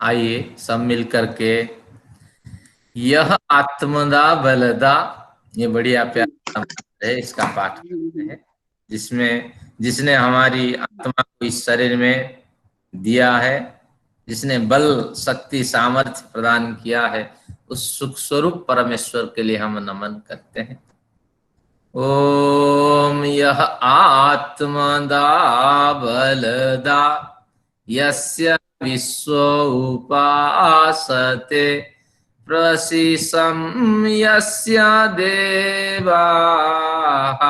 आइए सब मिल करके यह आत्मदा बलदा, ये बढ़िया प्यारा है, इसका पाठ करते हैं। जिसमें जिसने हमारी आत्मा को इस शरीर में दिया है, जिसने बल शक्ति सामर्थ्य प्रदान किया है, उस सुख स्वरूप परमेश्वर के लिए हम नमन करते हैं। ओम यह आत्मदा बलदा यस्य विश्व उपासते प्रसीसं यस्य देवाः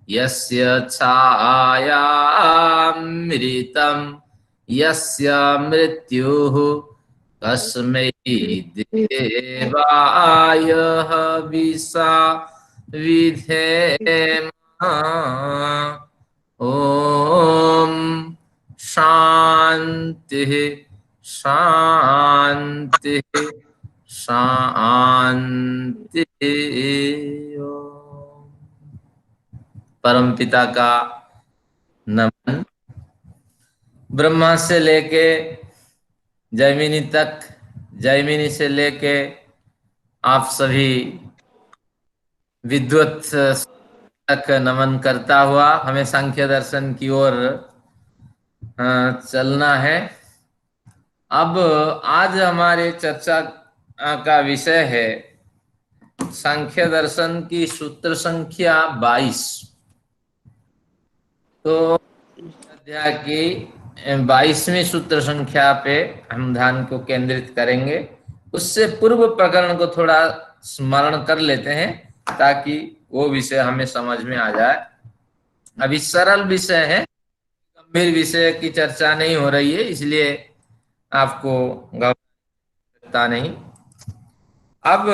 यस्य छायामृतं यस्य मृत्युः तस्मै देवाय हविषा विधेम। ओम शांति शांति शांति। परमपिता का नमन। ब्रह्मा से लेके जैमिनी तक, जैमिनी से लेके आप सभी विद्वत तक नमन करता हुआ हमें सांख्य दर्शन की ओर चलना है। अब आज हमारे चर्चा का विषय है सांख्य दर्शन की सूत्र संख्या 22। तो अध्याय की 22वीं सूत्र संख्या पे हम ध्यान को केंद्रित करेंगे। उससे पूर्व प्रकरण को थोड़ा स्मरण कर लेते हैं ताकि वो विषय हमें समझ में आ जाए। अभी सरल विषय है, गंभीर विषय की चर्चा नहीं हो रही है, इसलिए आपको घबराना नहीं। अब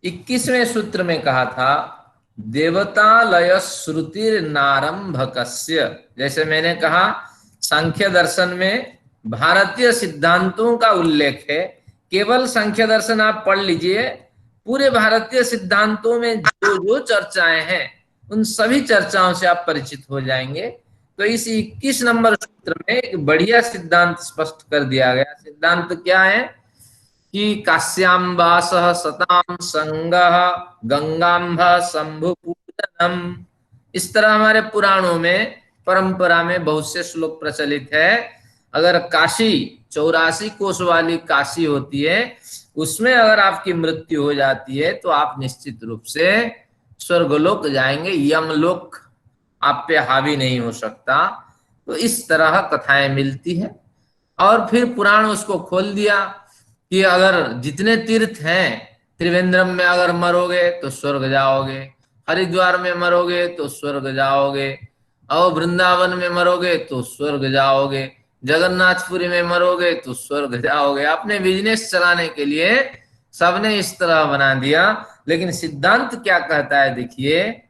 21वें सूत्र में कहा था देवतालय श्रुतिर नारंभकस्य। जैसे मैंने कहा सांख्य दर्शन में भारतीय सिद्धांतों का उल्लेख है। केवल सांख्य दर्शन आप पढ़ लीजिए, पूरे भारतीय सिद्धांतों में जो जो चर्चाएं हैं उन सभी चर्चाओं से आप परिचित हो जाएंगे। तो इस 21 नंबर सूत्र में एक बढ़िया सिद्धांत स्पष्ट कर दिया गया। सिद्धांत क्या है कि काश्यांबास सताम संगः गंगांबा शंभु पूजनम। इस तरह हमारे पुराणों में परंपरा में बहुत से श्लोक प्रचलित है। अगर काशी 84 कोस वाली काशी होती है, उसमें अगर आपकी मृत्यु हो जाती है तो आप निश्चित रूप से स्वर्गलोक जाएंगे, यमलोक आप पे हावी नहीं हो सकता। तो इस तरह कथाएं मिलती है। और फिर पुराण उसको खोल दिया कि अगर जितने तीर्थ हैं, त्रिवेंद्रम में अगर मरोगे तो स्वर्ग जाओगे, हरिद्वार में मरोगे तो स्वर्ग जाओगे, और वृंदावन में मरोगे तो स्वर्ग जाओगे, जगन्नाथपुरी में मरोगे तो स्वर्ग जाओगे। अपने बिजनेस चलाने के लिए सबने इस तरह बना दिया। लेकिन सिद्धांत क्या कहता है, देखिए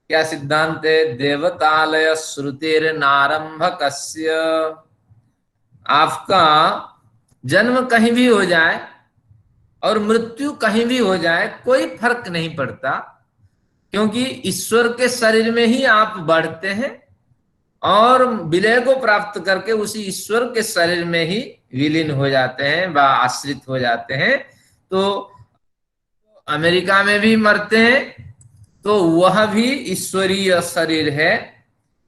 क्या सिद्धांत है। देवतालय श्रुतिर नारंभकस्य। आपका जन्म कहीं भी हो जाए और मृत्यु कहीं भी हो जाए, कोई फर्क नहीं पड़ता, क्योंकि ईश्वर के शरीर में ही आप बढ़ते हैं और विलय को प्राप्त करके उसी ईश्वर के शरीर में ही विलीन हो जाते हैं व आश्रित हो जाते हैं। तो अमेरिका में भी मरते हैं तो वह भी ईश्वरीय शरीर है,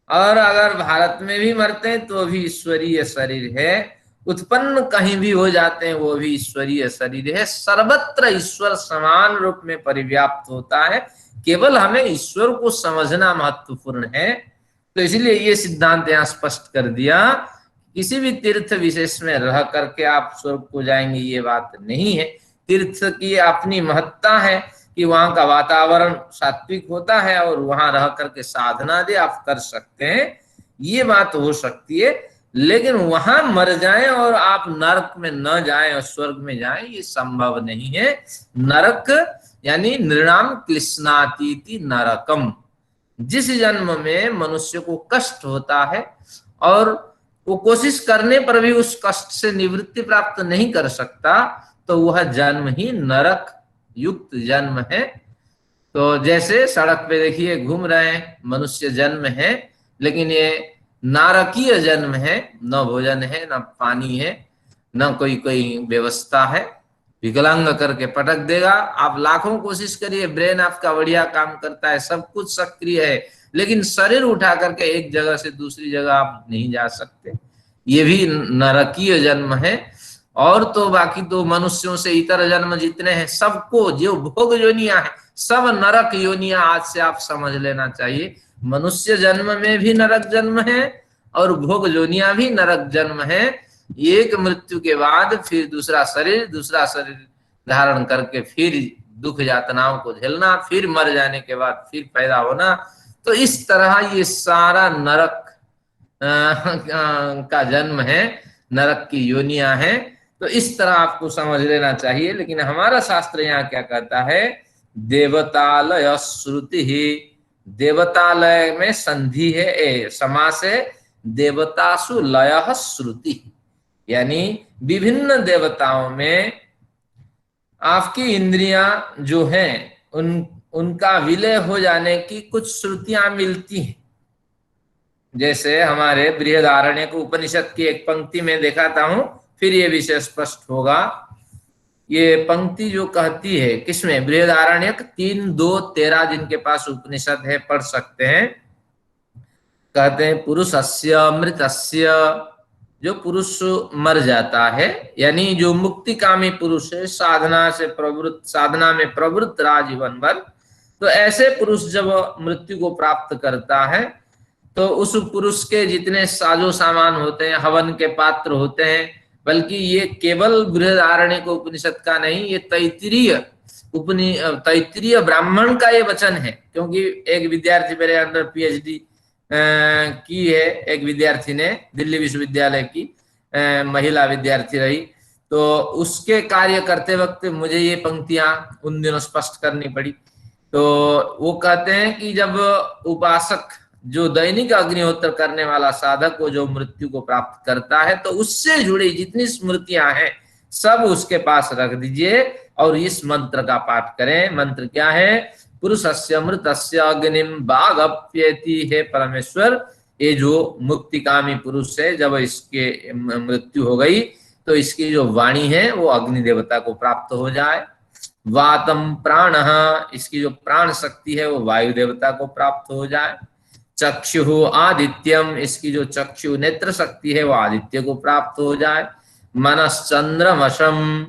और अगर भारत में भी मरते हैं तो भी ईश्वरीय शरीर है। उत्पन्न कहीं भी हो जाते हैं वो भी ईश्वरीय शरीर है। सर्वत्र ईश्वर समान रूप में परिव्याप्त होता है, केवल हमें ईश्वर को समझना महत्वपूर्ण है। तो इसलिए ये सिद्धांत यहाँ स्पष्ट कर दिया, किसी भी तीर्थ विशेष में रह करके आप स्वर्ग को जाएंगे ये बात नहीं है। तीर्थ की अपनी महत्ता है कि वहां का वातावरण सात्विक होता है और वहां रह करके साधना दे आप कर सकते हैं, ये बात हो सकती है। लेकिन वहां मर जाएं और आप नरक में न जाएं और स्वर्ग में जाएं, ये संभव नहीं है। नरक यानी नृणाम क्लिश्नातीति नरकम। जिस जन्म में मनुष्य को कष्ट होता है और वो कोशिश करने पर भी उस कष्ट से निवृत्ति प्राप्त नहीं कर सकता, तो वह जन्म ही नरक युक्त जन्म है। तो जैसे सड़क पे देखिए घूम रहे हैं, मनुष्य जन्म है, लेकिन ये नारकीय जन्म है, न भोजन है, न पानी है, न कोई कोई व्यवस्था है, विकलांग करके पटक देगा। आप लाखों कोशिश करिए, ब्रेन आपका बढ़िया काम करता है, सब कुछ सक्रिय है, लेकिन शरीर उठा करके एक जगह से दूसरी जगह आप नहीं जा सकते। ये भी नरकीय जन्म है। और तो बाकी तो मनुष्यों से इतर जन्म जितने हैं सबको, जो भोग योनियां हैं सब नरक योनियां आज से आप समझ लेना चाहिए। मनुष्य जन्म में भी नरक जन्म है और भोग योनियां भी नरक जन्म है। एक मृत्यु के बाद फिर दूसरा शरीर धारण करके फिर दुख यातनाओं को झेलना, फिर मर जाने के बाद फिर पैदा होना। तो इस तरह ये सारा नरक का जन्म है, नरक की योनियां हैं। तो इस तरह आपको समझ लेना चाहिए। लेकिन हमारा शास्त्र यहाँ क्या कहता है, देवतालय श्रुति ही, देवतालय में संधि है, समास है, देवतासु लय श्रुति, यानी विभिन्न देवताओं में आपकी इंद्रियां जो हैं उनका विलय हो जाने की कुछ श्रुतियां मिलती हैं। जैसे हमारे बृहदारण्यक उपनिषद की एक पंक्ति में दिखाता हूं, फिर ये विषय स्पष्ट होगा। ये पंक्ति जो कहती है किसमें, बृहदारण्यक 3:2-13 जिनके पास उपनिषद है पढ़ सकते हैं। कहते हैं पुरुषस्य मृतस्य, जो पुरुष मर जाता है, यानी जो मुक्तिकामी पुरुष है, साधना से प्रवृत्त, साधना में प्रवृत्त रहा जीवन भर, तो ऐसे पुरुष जब मृत्यु को प्राप्त करता है तो उस पुरुष के जितने साजो सामान होते हैं, हवन के पात्र होते हैं, बल्कि ये केवल बृहदारण्यक उपनिषद का नहीं, ये तैत्तिरीय ब्राह्मण का ये वचन है। क्योंकि एक विद्यार्थी मेरे अंडर पीएचडी की है, एक विद्यार्थी ने दिल्ली विश्वविद्यालय की महिला विद्यार्थी रही, तो उसके कार्य करते वक्त मुझे ये पंक्तियां उन दिनों स्पष्ट करनी पड़ी। तो वो कहते हैं कि जब उपासक जो दैनिक अग्निहोत्र करने वाला साधक को जो मृत्यु को प्राप्त करता है, तो उससे जुड़ी जितनी स्मृतियां हैं सब उसके पास रख दीजिए और इस मंत्र का पाठ करें। मंत्र क्या है, पुरुषस्य मृतस्य अग्निम बागप्येति, हे परमेश्वर, ये जो मुक्तिकामी पुरुष है, जब इसके मृत्यु हो गई तो इसकी जो वाणी है वो अग्नि देवता को प्राप्त हो जाए। वातम प्राण, इसकी जो प्राण शक्ति है वो वायु देवता को प्राप्त हो जाए। चक्षु आदित्यम, इसकी जो चक्षु नेत्र शक्ति है वो आदित्य को प्राप्त हो जाए। मनश्चंद्रमशम,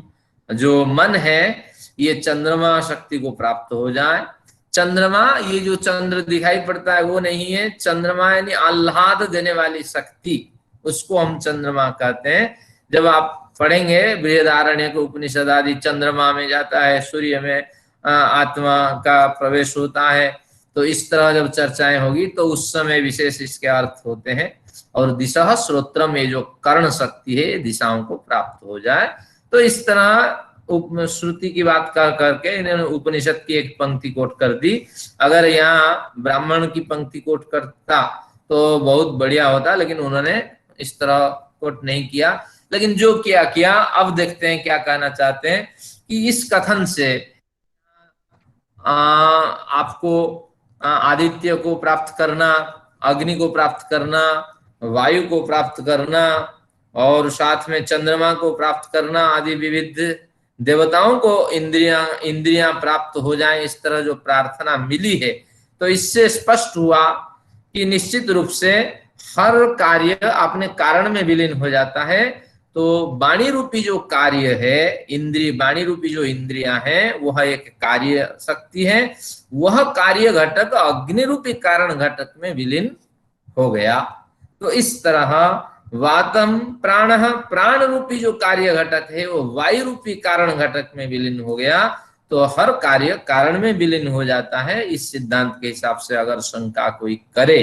जो मन है ये चंद्रमा शक्ति को प्राप्त हो जाए। चंद्रमा, ये जो चंद्र दिखाई पड़ता है वो नहीं है, चंद्रमा यानी आह्लाद देने वाली शक्ति, उसको हम चंद्रमा कहते हैं। जब आप पढ़ेंगे बृहदारण्यक उपनिषद आदि, चंद्रमा में जाता है, सूर्य में आत्मा का प्रवेश होता है, तो इस तरह जब चर्चाएं होगी तो उस समय विशेष इसके अर्थ होते हैं। और दिशा श्रोत्रम, ये जो कर्ण शक्ति है दिशाओं को प्राप्त हो जाए। तो इस तरह श्रुति की बात कर करके इन्होंने उपनिषद की एक पंक्ति कोट कर दी। अगर यहाँ ब्राह्मण की पंक्ति कोट करता तो बहुत बढ़िया होता, लेकिन उन्होंने इस तरह कोट नहीं किया। लेकिन जो किया, अब देखते हैं क्या कहना चाहते हैं कि इस कथन से आपको आदित्य को प्राप्त करना, अग्नि को प्राप्त करना, वायु को प्राप्त करना और साथ में चंद्रमा को प्राप्त करना आदि विविध देवताओं को इंद्रियां प्राप्त हो जाएं, इस तरह जो प्रार्थना मिली है, तो इससे स्पष्ट हुआ कि निश्चित रूप से हर कार्य अपने कारण में विलीन हो जाता है। तो वाणी रूपी जो कार्य है, वाणी रूपी जो इंद्रियां हैं, वह एक कार्य शक्ति है, वह कार्य घटक अग्नि रूपी कारण घटक में विलीन हो गया। तो इस तरह वातम प्राण, प्राण रूपी जो कार्य घटक है वो वायु रूपी कारण घटक में विलीन हो गया। तो हर कार्य कारण में विलीन हो जाता है। इस सिद्धांत के हिसाब से अगर शंका कोई करे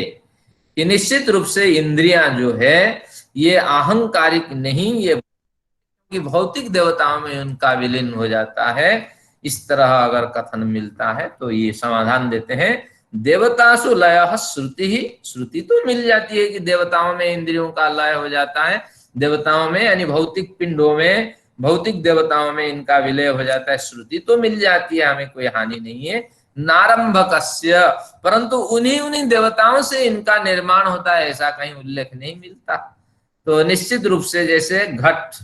कि निश्चित रूप से इंद्रियां जो है ये अहंकारिक नहीं, ये भौतिक देवताओं में उनका विलीन हो जाता है, इस तरह अगर कथन मिलता है तो ये समाधान देते हैं, देवतासु लय श्रुति ही, श्रुति तो मिल जाती है कि देवताओं में इंद्रियों का लय हो जाता है, देवताओं में यानी भौतिक पिंडों में, भौतिक देवताओं में इनका विलय हो जाता है, श्रुति तो मिल जाती है, हमें कोई हानि नहीं है। नारंभकस्य, परंतु उन्हीं उन्हीं देवताओं से इनका निर्माण होता है, ऐसा कहीं उल्लेख नहीं मिलता। तो निश्चित रूप से जैसे घट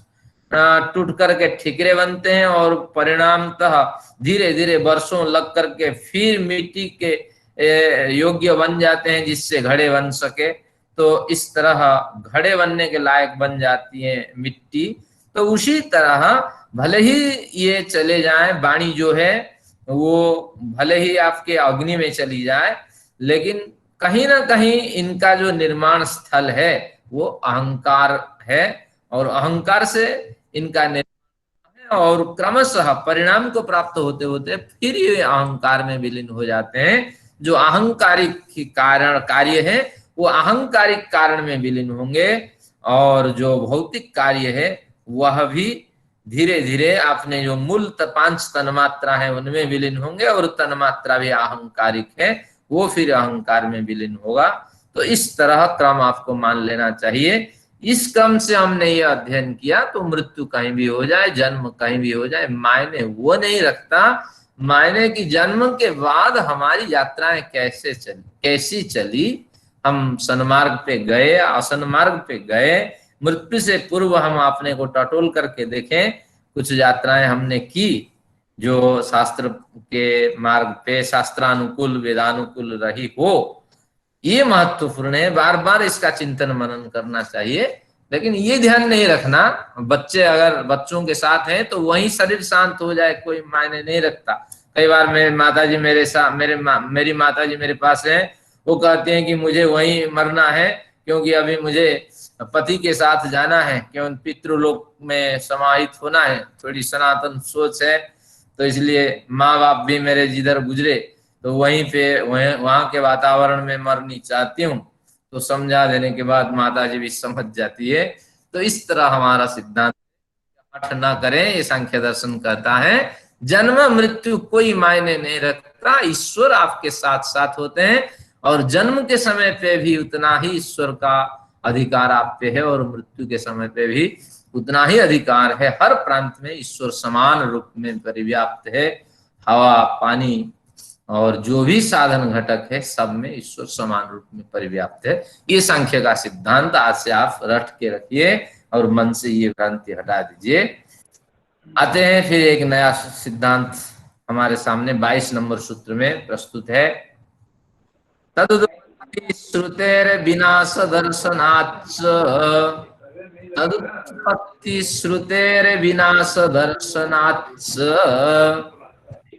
टूट करके ठिकरे बनते हैं और परिणामतः धीरे धीरे वर्षों लग करके फिर मिट्टी के योग्य बन जाते हैं जिससे घड़े बन सके, तो इस तरह घड़े बनने के लायक बन जाती है मिट्टी। तो उसी तरह भले ही ये चले जाएं, वाणी जो है वो भले ही आपके अग्नि में चली जाए, लेकिन कहीं ना कहीं इनका जो निर्माण स्थल है वो अहंकार है, और अहंकार से इनका निर्माण है, और क्रमशः परिणाम को प्राप्त होते होते फिर ये अहंकार में विलीन हो जाते हैं। जो अहंकारिक कारण कार्य है वो अहंकारिक कारण में विलीन होंगे, और जो भौतिक कार्य है वह भी धीरे धीरे आपने जो मूल पांच तन्मात्रा है उनमें विलीन होंगे, और तन्मात्रा भी अहंकारिक है वो फिर अहंकार में विलीन होगा। तो इस तरह क्रम आपको मान लेना चाहिए। इस क्रम से हमने ये अध्ययन किया, तो मृत्यु कहीं भी हो जाए, जन्म कहीं भी हो जाए, मायने वो नहीं रखता। मायने की जन्म के बाद हमारी यात्राएं कैसी चली, हम सन्मार्ग पे गए, असन्मार्ग पे गए, मृत्यु से पूर्व हम अपने को टटोल करके देखें, कुछ यात्राएं हमने की जो शास्त्र के मार्ग पे शास्त्रानुकूल वेदानुकूल रही हो, ये महत्वपूर्ण है। बार बार इसका चिंतन मनन करना चाहिए। लेकिन ये ध्यान नहीं रखना, बच्चे अगर बच्चों के साथ हैं तो वहीं शरीर शांत हो जाए कोई मायने नहीं रखता। कई बार मेरे माताजी मेरे साथ मेरी माताजी मेरे पास है, वो कहती हैं कि मुझे वहीं मरना है क्योंकि अभी मुझे पति के साथ जाना है, क्यों पितृलोक में समाहित होना है, थोड़ी सनातन सोच है, तो इसलिए माँ बाप भी मेरे जिधर गुजरे तो वहीं पे वहां के वातावरण में मरनी चाहती हूँ। तो समझा देने के बाद माता जी भी समझ जाती है। तो इस तरह हमारा सिद्धांत पाठ ना करें, ये सांख्य दर्शन कहता है जन्म मृत्यु कोई मायने नहीं रखता, ईश्वर आपके साथ साथ होते हैं, और जन्म के समय पे भी उतना ही ईश्वर का अधिकार आप पे है, और मृत्यु के समय पे भी उतना ही अधिकार है। हर प्रांत में ईश्वर समान रूप में परिव्याप्त है। हवा, पानी और जो भी साधन घटक है सब में ईश्वर समान रूप में परिव्याप्त है। ये सांख्य का सिद्धांत आज से आप रट के रखिए और मन से ये भ्रांति हटा दीजिए। आते हैं फिर एक नया सिद्धांत हमारे सामने 22 नंबर सूत्र में प्रस्तुत है। तदुत्पत्ति श्रुतेर विनाश दर्शनाच्च, तदुत्पत्ति श्रुतेर विनाश दर्शनाच्च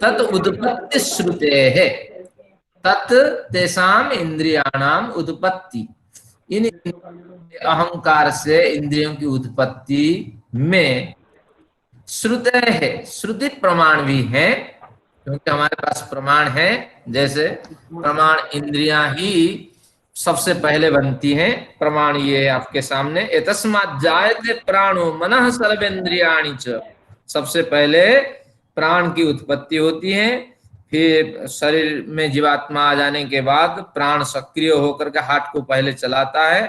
तत् उत्पत्ति श्रुते है, तत् तेषाम इंद्रियाणाम उत्पत्ति। इन अहंकार से इंद्रियों की उत्पत्ति में श्रुते है, श्रुति प्रमाण भी है, क्योंकि हमारे पास प्रमाण है। जैसे प्रमाण इंद्रियां ही सबसे पहले बनती हैं। प्रमाण ये आपके सामने, एतस्मात् जायते प्राणो मनः सर्वेन्द्रियाणि च, सबसे पहले प्राण की उत्पत्ति होती है, फिर शरीर में जीवात्मा आ जाने के बाद प्राण सक्रिय होकर के हार्ट को पहले चलाता है,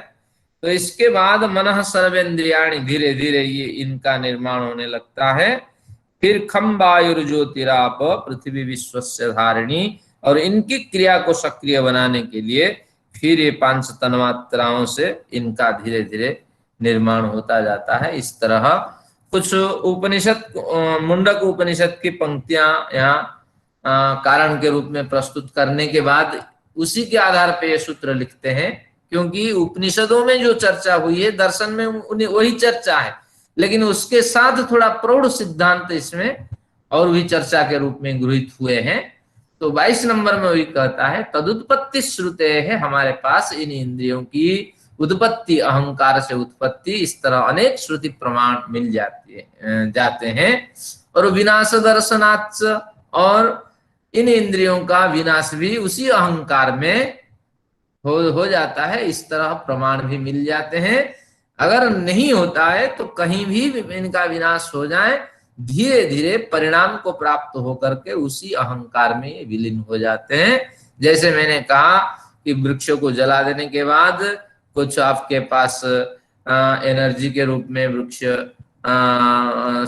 तो इसके बाद मनः सर्वेन्द्रियाणि, धीरे धीरे ये इनका निर्माण होने लगता है। फिर खम वायुर्ज्योतिराप पृथ्वी विश्वस्य धारिणी, और इनकी क्रिया को सक्रिय बनाने के लिए फिर ये पांच तन्मात्राओं से इनका धीरे धीरे निर्माण होता जाता है। इस तरह कुछ उपनिषद, मुंडक उपनिषद की पंक्तियां यहाँ कारण के रूप में प्रस्तुत करने के बाद उसी के आधार पे ये सूत्र लिखते हैं, क्योंकि उपनिषदों में जो चर्चा हुई है दर्शन में उन्हें वही चर्चा है, लेकिन उसके साथ थोड़ा प्रौढ़ सिद्धांत इसमें और भी चर्चा के रूप में गृहीत हुए हैं। तो 22 नंबर में वही कहता है तदुत्पत्ति श्रुते है, हमारे पास इन इंद्रियों की उत्पत्ति, अहंकार से उत्पत्ति, इस तरह अनेक श्रुति प्रमाण मिल जाते हैं। और विनाश दर्शनात्, और इन इंद्रियों का विनाश भी उसी अहंकार में हो जाता है। इस तरह प्रमाण भी मिल जाते हैं। अगर नहीं होता है तो कहीं भी इनका विनाश हो जाए, धीरे धीरे परिणाम को प्राप्त होकर के उसी अहंकार में विलीन हो जाते हैं। जैसे मैंने कहा कि वृक्षों को जला देने के बाद कुछ आपके पास एनर्जी के रूप में वृक्ष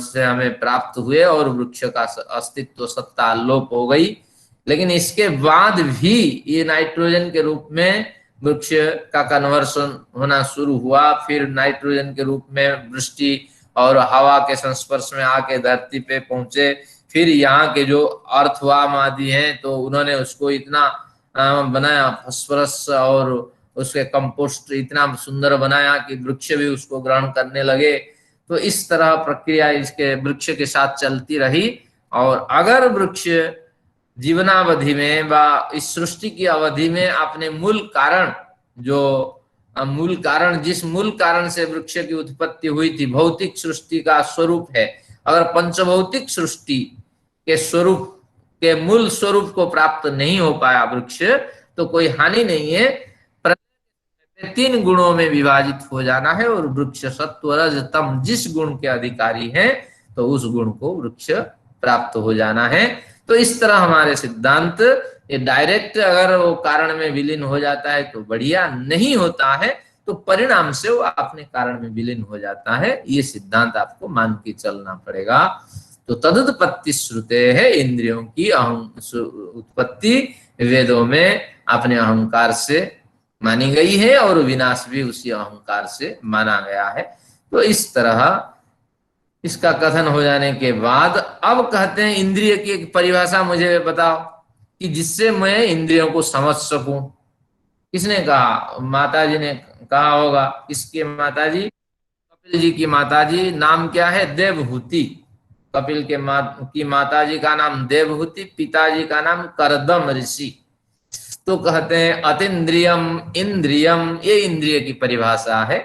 से हमें प्राप्त हुए और वृक्ष का अस्तित्व सत्ता लोप हो गई। लेकिन इसके बाद भी ये नाइट्रोजन के रूप में वृक्ष का कन्वर्सन होना शुरू हुआ, फिर नाइट्रोजन के रूप में वृष्टि और हवा के संस्पर्श में आके धरती पे पहुंचे। फिर यहाँ के जो अर्थवाम आदि हैं तो उन्होंने उसको इतना बनाया, फास्फोरस और उसके कंपोस्ट इतना सुंदर बनाया कि वृक्ष भी उसको ग्रहण करने लगे। तो इस तरह प्रक्रिया इसके वृक्ष के साथ चलती रही। और अगर वृक्ष जीवनावधि में व इस सृष्टि की अवधि में अपने मूल कारण, जो मूल कारण, जिस मूल कारण से वृक्ष की उत्पत्ति हुई थी, भौतिक सृष्टि का स्वरूप है, अगर पंचभौतिक सृष्टि के स्वरूप के मूल स्वरूप को प्राप्त नहीं हो पाया वृक्ष, तो कोई हानि नहीं है। तीन गुणों में विभाजित हो जाना है और वृक्ष सत्व रज तम जिस गुण के अधिकारी हैं तो उस गुण को वृक्ष प्राप्त हो जाना है। तो इस तरह हमारे सिद्धांत, ये डायरेक्ट अगर वो कारण में विलीन हो जाता है तो बढ़िया, नहीं होता है तो परिणाम से वो अपने कारण में विलीन हो जाता है। ये सिद्धांत आपको मान के चलना पड़ेगा। तो तदुत्पत्ति श्रुते है, इंद्रियों की उत्पत्ति वेदों में अपने अहंकार से मानी गई है और विनाश भी उसी अहंकार से माना गया है। तो इस तरह इसका कथन हो जाने के बाद अब कहते हैं इंद्रिय की एक परिभाषा मुझे बताओ कि जिससे मैं इंद्रियों को समझ सकूं। किसने कहा? माता जी ने कहा होगा। किसके माता जी? कपिल जी की माता जी। नाम क्या है? देवहूति। कपिल के की माता जी का नाम देवहूति, पिताजी का नाम करदम ऋषि। तो कहते हैं अतीन्द्रियम इंद्रियम, ये इंद्रिय की परिभाषा है।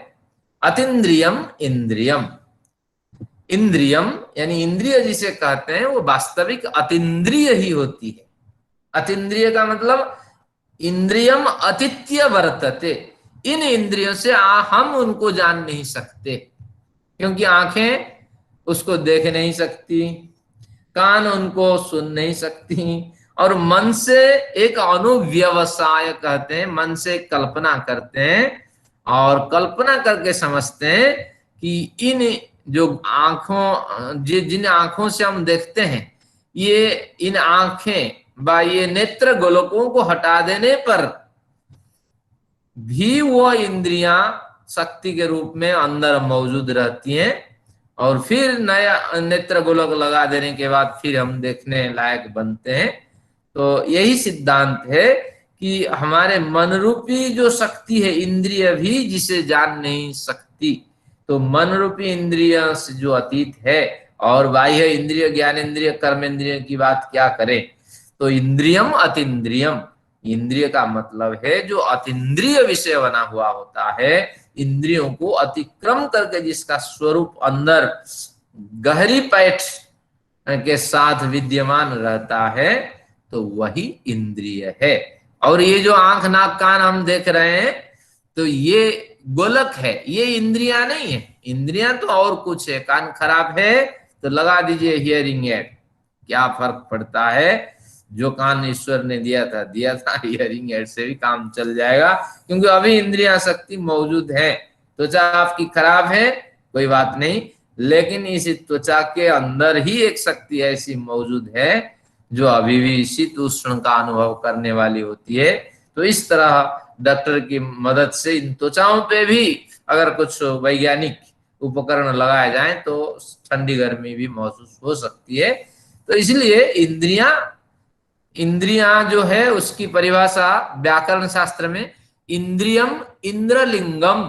अतीन्द्रियम इंद्रियम, इंद्रियम यानी इंद्रिय जिसे कहते हैं वो वास्तविक अतीन्द्रिय ही होती है। अतीन्द्रिय का मतलब इंद्रियम अतिथ्य वर्तते, इन इंद्रियों से हम उनको जान नहीं सकते, क्योंकि आंखें उसको देख नहीं सकती, कान उनको सुन नहीं सकती, और मन से एक अनुव्यवसाय कहते हैं, मन से कल्पना करते हैं और कल्पना करके समझते हैं कि इन जो आंखों, जिन आंखों से हम देखते हैं, ये इन आंखें व ये नेत्र गोलकों को हटा देने पर भी वो इंद्रियां शक्ति के रूप में अंदर मौजूद रहती हैं, और फिर नया नेत्र गोलक लगा देने के बाद फिर हम देखने लायक बनते हैं। तो यही सिद्धांत है कि हमारे मन रूपी जो शक्ति है, इंद्रिय भी जिसे जान नहीं सकती, तो मन रूपी इंद्रिय से जो अतीत है, और बाह्य इंद्रिय, ज्ञानेन्द्रिय, कर्मेंद्रिय की बात क्या करें। तो इंद्रियम अतीन्द्रियम, इंद्रिय का मतलब है जो अतीन्द्रिय विषय बना हुआ होता है, इंद्रियों को अतिक्रम करके जिसका स्वरूप अंदर गहरी पैठ के साथ विद्यमान रहता है, तो वही इंद्रिय है। और ये जो आंख नाक कान हम देख रहे हैं, तो ये गोलक है, ये इंद्रियां नहीं है। इंद्रियां तो और कुछ है। कान खराब है तो लगा दीजिए हियरिंग एड, क्या फर्क पड़ता है? जो कान ईश्वर ने दिया था, हियरिंग एड से भी काम चल जाएगा, क्योंकि अभी इंद्रियां शक्ति मौजूद है। त्वचा आपकी खराब है, कोई बात नहीं, लेकिन इस त्वचा के अंदर ही एक शक्ति ऐसी मौजूद है जो अभी भी शीत उष्ण का अनुभव करने वाली होती है। तो इस तरह डॉक्टर की मदद से इन त्वचाओं पे भी अगर कुछ वैज्ञानिक उपकरण लगाए जाएं तो ठंडी गर्मी भी महसूस हो सकती है। तो इसलिए इंद्रियां जो है उसकी परिभाषा व्याकरण शास्त्र में इंद्रियम इंद्रलिंगम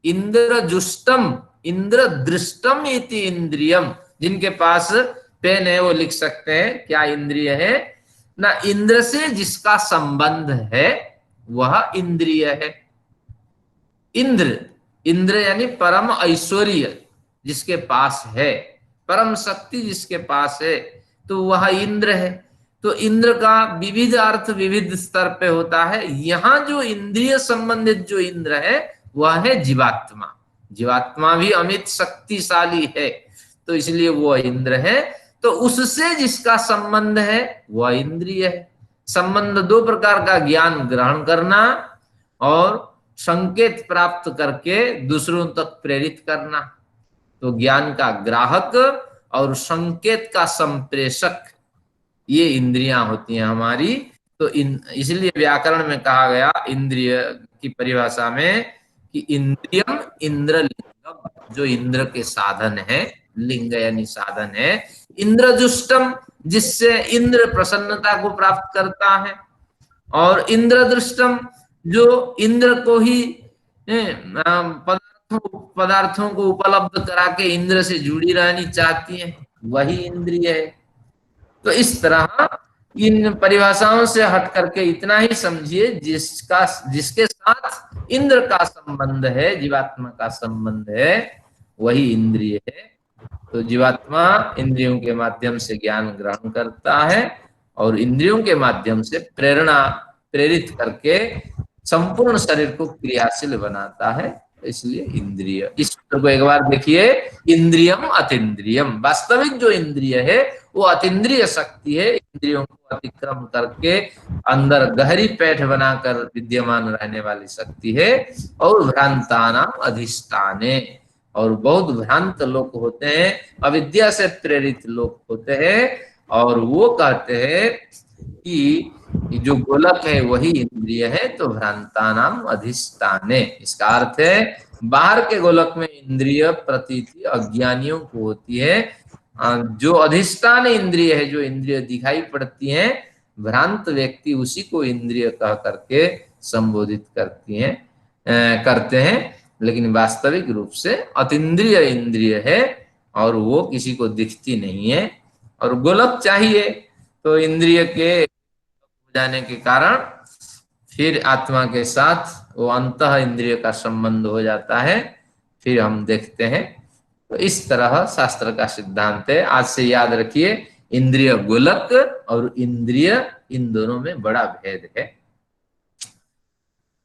इंद्रजुष्टम इंद्रदृष्टम इति इंद्रियम। जिनके पास पेन है वो लिख सकते हैं क्या इंद्रिय है ना। इंद्र से जिसका संबंध है वह इंद्रिय है। इंद्र, इंद्र यानी परम ऐश्वर्य जिसके पास है, परम शक्ति जिसके पास है, तो वह इंद्र है। तो इंद्र का विविध अर्थ विविध स्तर पे होता है। यहां जो इंद्रिय संबंधित जो इंद्र है वह है जीवात्मा। जीवात्मा भी अमित शक्तिशाली है, तो इसलिए वो इंद्र है। तो उससे जिसका संबंध है वह इंद्रिय है। संबंध दो प्रकार का, ज्ञान ग्रहण करना और संकेत प्राप्त करके दूसरों तक प्रेरित करना। तो ज्ञान का ग्राहक और संकेत का संप्रेषक, ये इंद्रियां होती हैं हमारी। तो इसलिए व्याकरण में कहा गया इंद्रिय की परिभाषा में कि इंद्रियम इंद्र लिंगम, जो इंद्र के साधन है, लिंग यानी साधन है। इंद्रजुष्टम, जिससे इंद्र प्रसन्नता को प्राप्त करता है। और इंद्रदृष्टम, जो इंद्र को ही पदार्थों को उपलब्ध करा के इंद्र से जुड़ी रहनी चाहती है, वही इंद्रिय है। तो इस तरह इन परिभाषाओं से हट करके इतना ही समझिए, जिसके साथ इंद्र का संबंध है, जीवात्मा का संबंध है, वही इंद्रिय है। तो जीवात्मा इंद्रियों के माध्यम से ज्ञान ग्रहण करता है और इंद्रियों के माध्यम से प्रेरित करके संपूर्ण शरीर को क्रियाशील बनाता है। इसलिए इंद्रिय, इस सूत्र को एक बार देखिए, इंद्रियम अतीन्द्रियम, वास्तविक जो इंद्रिय है वो अतीन्द्रिय शक्ति है, इंद्रियों को अतिक्रम करके अंदर गहरी पैठ बनाकर विद्यमान रहने वाली शक्ति है। और भ्रांतानाम अधिष्ठाने, और बहुत भ्रांत लोग होते हैं, अविद्या से प्रेरित लोग होते हैं, और वो कहते हैं कि जो गोलक है वही इंद्रिय है, तो भ्रांतानाम अधिष्ठाने, इसका अर्थ है बाहर के गोलक में इंद्रिय प्रतीति अज्ञानियों को होती है, जो अधिष्ठान इंद्रिय है, जो इंद्रिय दिखाई पड़ती हैं, भ्रांत व्यक्ति उसी को इंद्रिय कह करके संबोधित करते हैं, लेकिन वास्तविक रूप से अतीन्द्रिय इंद्रिय है और वो किसी को दिखती नहीं है। और गोलक चाहिए तो इंद्रिय के जाने के कारण फिर आत्मा के साथ वो अंतः इंद्रिय का संबंध हो जाता है, फिर हम देखते हैं। तो इस तरह शास्त्र का सिद्धांत है। आज से याद रखिए, इंद्रिय गोलक और इंद्रिय, इन दोनों में बड़ा भेद है।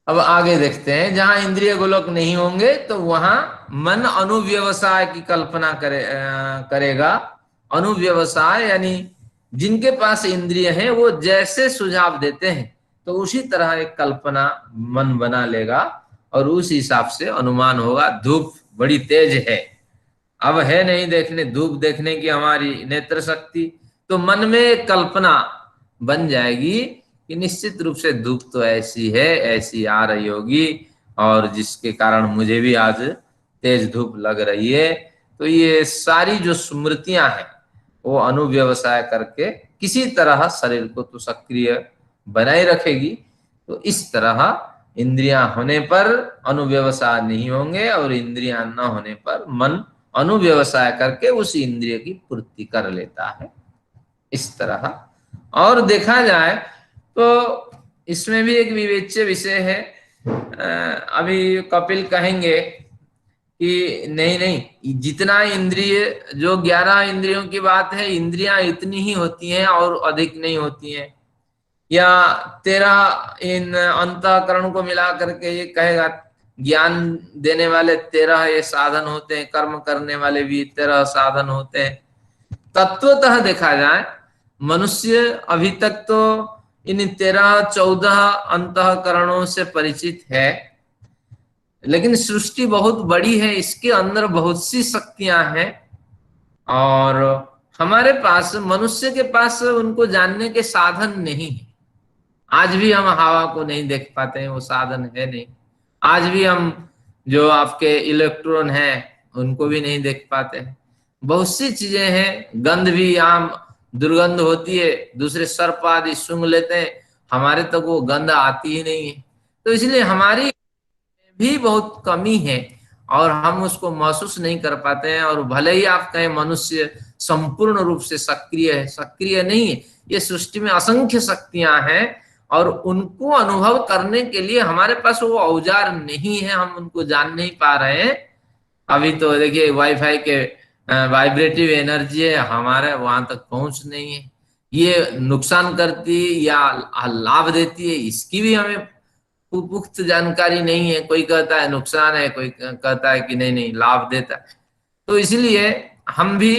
अब आगे देखते हैं, जहां इंद्रिय गोलक नहीं होंगे तो वहां मन अनुव्यवसाय की कल्पना करेगा। अनुव्यवसाय यानी जिनके पास इंद्रिय है वो जैसे सुझाव देते हैं तो उसी तरह एक कल्पना मन बना लेगा और उस हिसाब से अनुमान होगा। धूप बड़ी तेज है, अब है नहीं देखने, धूप देखने की हमारी नेत्र शक्ति, तो मन में एक कल्पना बन जाएगी कि निश्चित रूप से धूप तो ऐसी है, ऐसी आ रही होगी, और जिसके कारण मुझे भी आज तेज धूप लग रही है। तो ये सारी जो स्मृतियां हैं वो अनुव्यवसाय करके किसी तरह शरीर को तो सक्रिय बनाए रखेगी। तो इस तरह इंद्रियां होने पर अनुव्यवसाय नहीं होंगे और इंद्रियां न होने पर मन अनुव्यवसाय करके उस इंद्रिय की पूर्ति कर लेता है, इस तरह। और देखा जाए तो इसमें भी एक विवेच्य विषय है। अभी कपिल कहेंगे कि नहीं नहीं, जितना इंद्रिय, जो 11 इंद्रियों की बात है, इंद्रियां इतनी ही होती हैं और अधिक नहीं होती हैं। या 13 इन अंतःकरण को मिला करके ये कहेगा, ज्ञान देने वाले 13 ये साधन होते हैं, कर्म करने वाले भी 13 साधन होते हैं। तत्वतः देखा जाए, मनुष्य अभी तक तो इन 13-14 अंतःकरणों से परिचित है, लेकिन सृष्टि बहुत बड़ी है, इसके अंदर बहुत सी शक्तियां हैं, और हमारे पास, मनुष्य के पास उनको जानने के साधन नहीं है। आज भी हम हवा को नहीं देख पाते हैं, वो साधन है नहीं। आज भी हम जो आपके इलेक्ट्रॉन हैं उनको भी नहीं देख पाते हैं। बहुत सी चीजें हैं, गंध भी आम दुर्गंध होती है, दूसरे सर्प आदि सूंघ लेते हैं, हमारे तक वो गंध आती ही नहीं है। तो इसलिए हमारी भी बहुत कमी है और हम उसको महसूस नहीं कर पाते हैं। और भले ही आप कहें मनुष्य संपूर्ण रूप से सक्रिय है, सक्रिय नहीं है। ये सृष्टि में असंख्य शक्तियां हैं और उनको अनुभव करने के लिए हमारे पास वो औजार नहीं है, हम उनको जान नहीं पा रहे हैं। अभी तो देखिए वाईफाई के वाइब्रेटिव एनर्जी है, हमारे वहां तक पहुंच नहीं है। ये नुकसान करती या लाभ देती है, इसकी भी हमें पुख्त जानकारी नहीं है। कोई कहता है नुकसान है, कोई कहता है कि नहीं नहीं लाभ देता है। तो इसलिए हम भी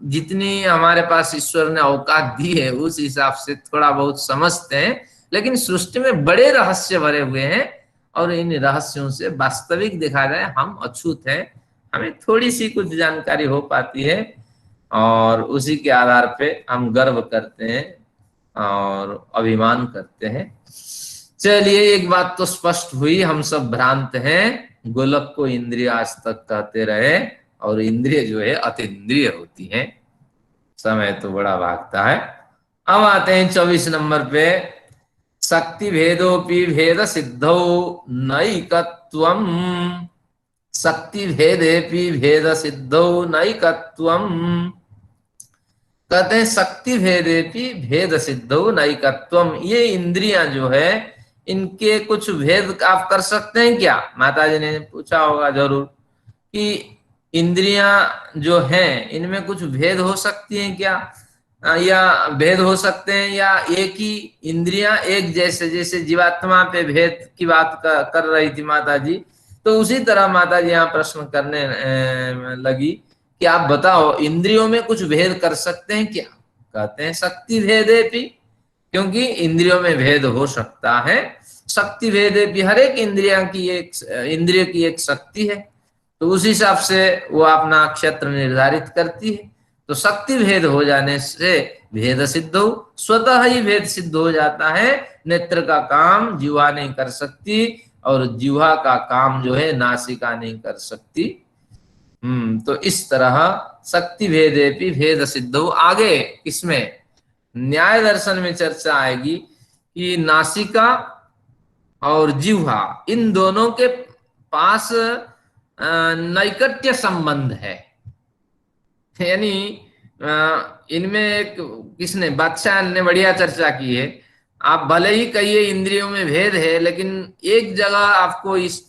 जितनी हमारे पास ईश्वर ने औकात दी है उस हिसाब से थोड़ा बहुत समझते हैं, लेकिन सृष्टि में बड़े रहस्य भरे हुए हैं और इन रहस्यों से वास्तविक देखा जाए हम अछूत हैं। हमें थोड़ी सी कुछ जानकारी हो पाती है और उसी के आधार पे हम गर्व करते हैं और अभिमान करते हैं। चलिए, एक बात तो स्पष्ट हुई, हम सब भ्रांत हैं। गोलक को इंद्रिय आज तक कहते रहे, और इंद्रिय जो है अतीन्द्रिय होती है। समय तो बड़ा भागता है। अब आते हैं 24 नंबर पे। शक्ति भेदोपि भेद सिद्धौ नैकत्वम्। शक्ति भेदेपि भेद सिद्धौ नैकत्वम्। कहते हैं शक्ति भेदेपि भेद सिद्धौ नैकत्वम्। ये इंद्रियां जो है, इनके कुछ भेद आप कर सकते हैं क्या? माता जी ने पूछा होगा जरूर कि इंद्रियां जो हैं इनमें कुछ भेद हो सकती हैं क्या, या भेद हो सकते हैं, या एक ही इंद्रियां एक जैसे, जैसे जीवात्मा पे भेद की बात कर रही थी माता जी, तो उसी तरह माता जी यहाँ प्रश्न करने लगी कि आप बताओ इंद्रियों में कुछ भेद कर सकते हैं क्या? कहते हैं शक्ति भेदे भी, क्योंकि इंद्रियों में भेद हो सकता है। शक्ति भेदे भी, हर एक इंद्रिय की एक शक्ति है, तो उस हिसाब से वो अपना क्षेत्र निर्धारित करती है। तो शक्ति भेद हो जाने से भेद सिद्ध हो, स्वतः ही भेद सिद्ध हो जाता है। नेत्र का काम जीवा नहीं कर सकती, और जीवा का काम जो है नासिका नहीं कर सकती। तो इस तरह शक्ति भेदे भी भेद सिद्ध हो। आगे इसमें न्याय दर्शन में चर्चा आएगी कि नासिका और जिह्वा, इन दोनों के पास नैकट्य संबंध है। यानी इनमें एक, किसने, बादशाह ने बढ़िया चर्चा की है। आप भले ही कहिए इंद्रियों में भेद है, लेकिन एक जगह आपको इस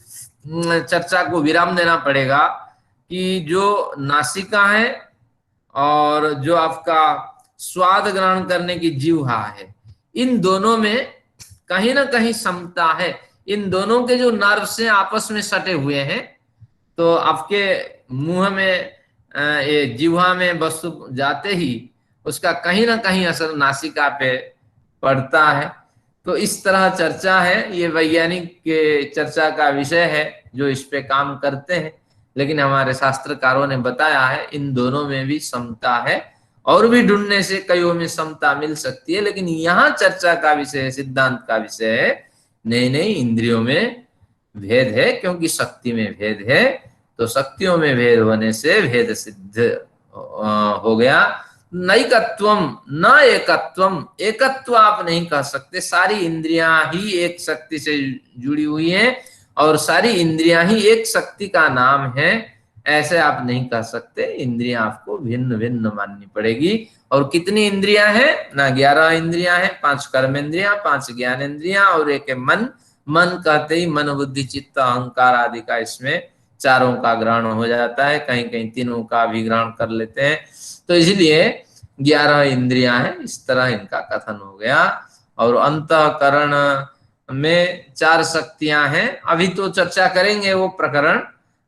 चर्चा को विराम देना पड़ेगा कि जो नासिका है और जो आपका स्वाद ग्रहण करने की जिह्वा है, इन दोनों में कहीं ना कहीं समता है। इन दोनों के जो नर्व से आपस में सटे हुए हैं, तो आपके मुंह में ये जिह्वा में वस्तु जाते ही उसका कहीं ना कहीं असर नासिका पे पड़ता है। तो इस तरह चर्चा है, ये वैज्ञानिक के चर्चा का विषय है जो इस पे काम करते हैं। लेकिन हमारे शास्त्रकारों ने बताया है इन दोनों में भी समता है, और भी ढूंढने से कईयों में समता मिल सकती है, लेकिन यहाँ चर्चा का विषय, सिद्धांत का विषय है नहीं नहीं, इंद्रियों में भेद है, क्योंकि शक्ति में भेद है। तो शक्तियों में भेद होने से भेद सिद्ध हो गया। नैकत्वम न एकत्वम, एकत्व आप नहीं कह सकते। सारी इंद्रियां ही एक शक्ति से जुड़ी हुई हैं, और सारी इंद्रियां ही एक शक्ति का नाम है, ऐसे आप नहीं कह सकते। इंद्रियां आपको भिन्न भिन्न माननी पड़ेगी। और कितनी इंद्रियां हैं ना? 11 इंद्रियां हैं, 5 कर्म इंद्रियां, 5 ज्ञान इंद्रियां, और एक है मन। मन कहते ही मन बुद्धि चित्त अहंकार आदि का, इसमें चारों का ग्रहण हो जाता है, कहीं कहीं तीनों का भी ग्रहण कर लेते हैं। तो इसलिए 11 इंद्रियां हैं, इस तरह इनका कथन हो गया। और अंतःकरण में 4 शक्तियां हैं, अभी तो चर्चा करेंगे वो प्रकरण।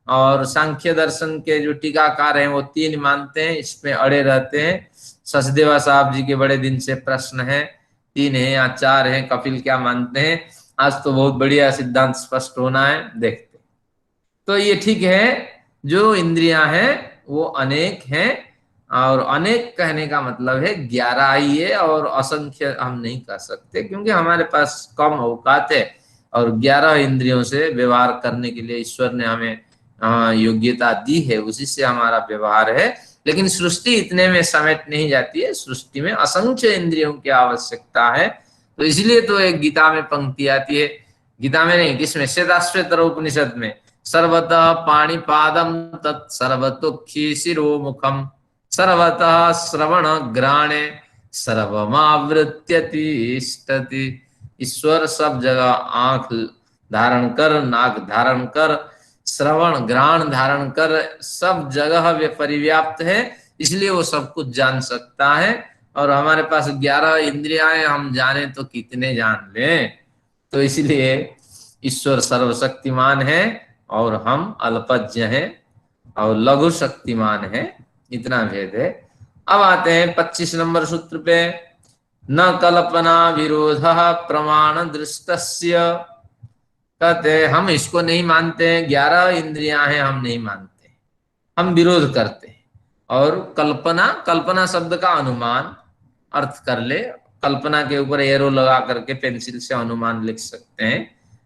और सांख्य दर्शन के जो टीकाकार हैं वो 3 मानते हैं, इसमें अड़े रहते हैं। सचदेवा साहब जी के बड़े दिन से प्रश्न है, 3 है या 4 है, कपिल क्या मानते हैं? आज तो बहुत बढ़िया सिद्धांत स्पष्ट होना है, देखते। तो ये ठीक है, जो इंद्रियां हैं वो अनेक हैं, और अनेक कहने का मतलब है 11 ही है, और असंख्य हम नहीं कह सकते, क्योंकि हमारे पास कम औकात है। और 11 इंद्रियों से व्यवहार करने के लिए ईश्वर ने हमें योग्यता दी है, उसी से हमारा व्यवहार है। लेकिन सृष्टि इतने में समेट नहीं जाती है, सृष्टि में असंख्य इंद्रियों की आवश्यकता है। तो इसलिए तो एक गीता में पंक्ति आती है, गीता में नहीं, किसमें, श्वेताश्वेतर उपनिषद में, सर्वतः पाणिपादम तत् सर्वतोक्षी शिरो मुखम सर्वतः श्रवण ग्राणे सर्वमावृत्य तिष्ठति। ईश्वर सब जगह आंख धारण कर, नाक धारण कर, श्रवण ग्राण धारण कर, सब जगह वे परिव्याप्त है, इसलिए वो सब कुछ जान सकता है। और हमारे पास 11 इंद्रियां हैं, हम जाने तो कितने जान लें। तो इसलिए ईश्वर सर्वशक्तिमान है, और हम अल्पज्ञ हैं और लघु शक्तिमान है, इतना भेद है। अब आते हैं 25 नंबर सूत्र पे। न कल्पना विरोध प्रमाण दृष्टस्य। कहते हैं हम इसको नहीं मानते हैं, 11 इंद्रियां हैं, हम नहीं मानते, हम विरोध करते हैं। और कल्पना, कल्पना शब्द का अनुमान अर्थ कर ले, कल्पना के ऊपर एरो लगा करके पेंसिल से अनुमान लिख सकते हैं।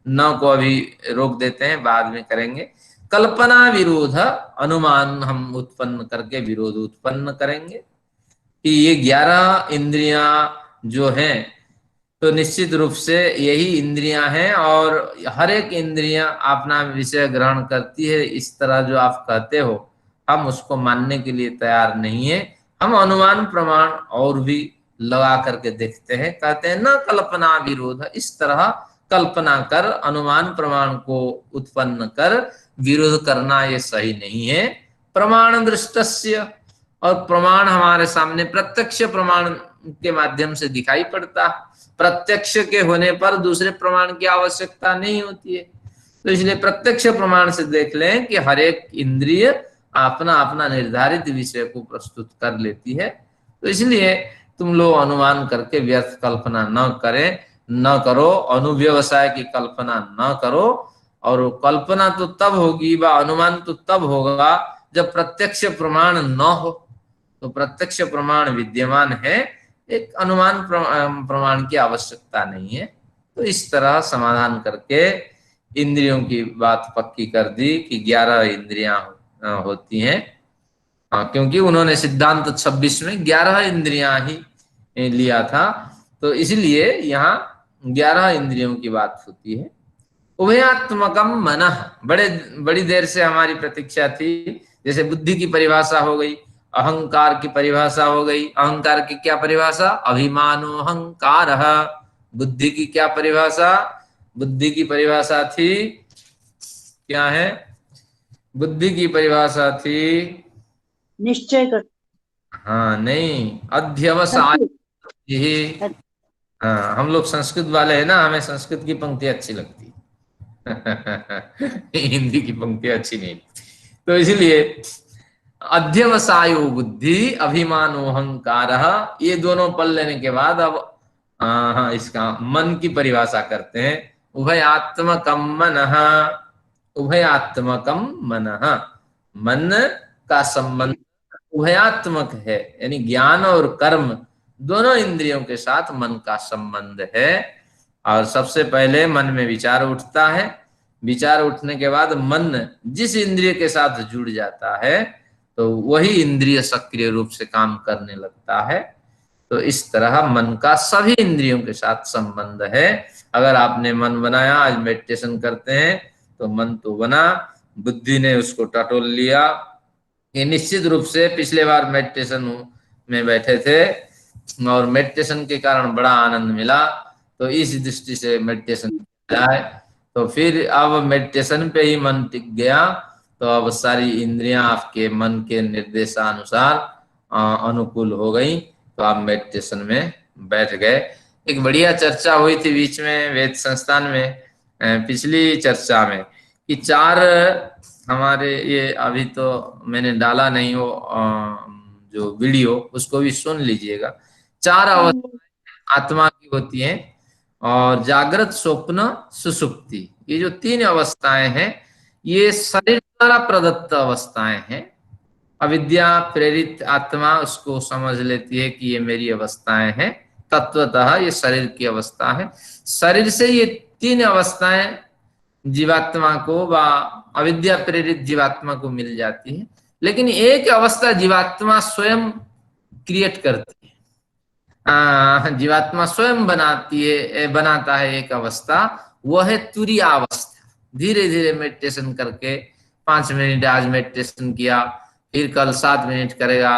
न को अभी रोक देते हैं, बाद में करेंगे। कल्पना विरोध अनुमान हम उत्पन्न करके विरोध उत्पन्न करेंगे कि ये 11 इंद्रियां जो हैं, तो निश्चित रूप से यही इंद्रियां हैं और हर एक इंद्रियां अपना विषय ग्रहण करती है, इस तरह जो आप कहते हो, हम उसको मानने के लिए तैयार नहीं है। हम अनुमान प्रमाण और भी लगा करके देखते हैं, कहते हैं न कल्पना विरोध, इस तरह कल्पना कर अनुमान प्रमाण को उत्पन्न कर विरोध करना ये सही नहीं है। प्रमाण दृष्टस्य, और प्रमाण हमारे सामने प्रत्यक्ष प्रमाण के माध्यम से दिखाई पड़ता, प्रत्यक्ष के होने पर दूसरे प्रमाण की आवश्यकता नहीं होती है। तो इसलिए प्रत्यक्ष प्रमाण से देख लें कि हर एक इंद्रिय अपना अपना निर्धारित विषय को प्रस्तुत कर लेती है। तो इसलिए तुम लोग अनुमान करके व्यर्थ कल्पना न करें, न करो, अनुव्यवसाय की कल्पना न करो। और कल्पना तो तब होगी व अनुमान तो तब होगा जब प्रत्यक्ष प्रमाण न हो। तो प्रत्यक्ष प्रमाण विद्यमान है, एक अनुमान प्रमाण की आवश्यकता नहीं है। तो इस तरह समाधान करके इंद्रियों की बात पक्की कर दी कि 11 इंद्रियां होती हैं, क्योंकि उन्होंने सिद्धांत 26 में 11 इंद्रियां ही लिया था, तो इसलिए यहाँ 11 इंद्रियों की बात होती है। उभयात्मकम मनः, बड़ी देर से हमारी प्रतीक्षा थी। जैसे बुद्धि की परिभाषा हो गई, अहंकार की परिभाषा हो गई। अहंकार की क्या परिभाषा? अभिमानो अहंकार। बुद्धि की क्या परिभाषा? बुद्धि की परिभाषा थी, क्या है? बुद्धि की परिभाषा थी निश्चय कर। हाँ नहीं, अध्यवसाय। हाँ, हम लोग संस्कृत वाले हैं ना, हमें संस्कृत की पंक्ति अच्छी लगती हिंदी की पंक्ति अच्छी नहीं। तो इसलिए अध्यवसायो बुद्धि अभिमानो अहंकार, ये दोनों पढ़ लेने के बाद अब हाँ इसका मन की परिभाषा करते हैं। उभयात्मकम मनः, उभयात्मकम मनः, मन का संबंध उभयात्मक है, यानी ज्ञान और कर्म दोनों इंद्रियों के साथ मन का संबंध है। और सबसे पहले मन में विचार उठता है, विचार उठने के बाद मन जिस इंद्रिय के साथ जुड़ जाता है तो वही इंद्रिय सक्रिय रूप से काम करने लगता है। तो इस तरह मन का सभी इंद्रियों के साथ संबंध है। अगर आपने मन बनाया, आज मेडिटेशन करते हैं, तो मन तो बना, बुद्धि ने उसको टटोल लिया। ये निश्चित रूप से पिछले बार मेडिटेशन में बैठे थे और मेडिटेशन के कारण बड़ा आनंद मिला, तो इस दृष्टि से मेडिटेशन किया है। तो फिर अब मेडिटेशन पे ही मन टिक गया, तो अब सारी इंद्रियां आपके मन के निर्देशानुसार अनुकूल हो गई, तो आप मेडिटेशन में बैठ गए। एक बढ़िया चर्चा हुई थी बीच में वेद संस्थान में, पिछली चर्चा में, कि 4 हमारे, ये अभी तो मैंने डाला नहीं वो जो वीडियो, उसको भी सुन लीजिएगा। 4 अवस्थाएं आत्मा की होती हैं, और जागृत, स्वप्न, सुषुप्ति, ये जो 3 अवस्थाएं हैं, ये शरीर द्वारा प्रदत्त अवस्थाएं हैं। अविद्या प्रेरित आत्मा उसको समझ लेती है कि ये मेरी अवस्थाएं हैं, तत्वतः ये शरीर की अवस्था है। शरीर से ये 3 अवस्थाएं जीवात्मा को व अविद्या प्रेरित जीवात्मा को मिल जाती है, लेकिन एक अवस्था जीवात्मा स्वयं क्रिएट करती है, जीवात्मा स्वयं बनाता है एक अवस्था, वह है तुरीयावस्था। धीरे धीरे मेडिटेशन करके 5 मिनट आज मेडिटेशन किया, फिर कल 7 मिनट करेगा,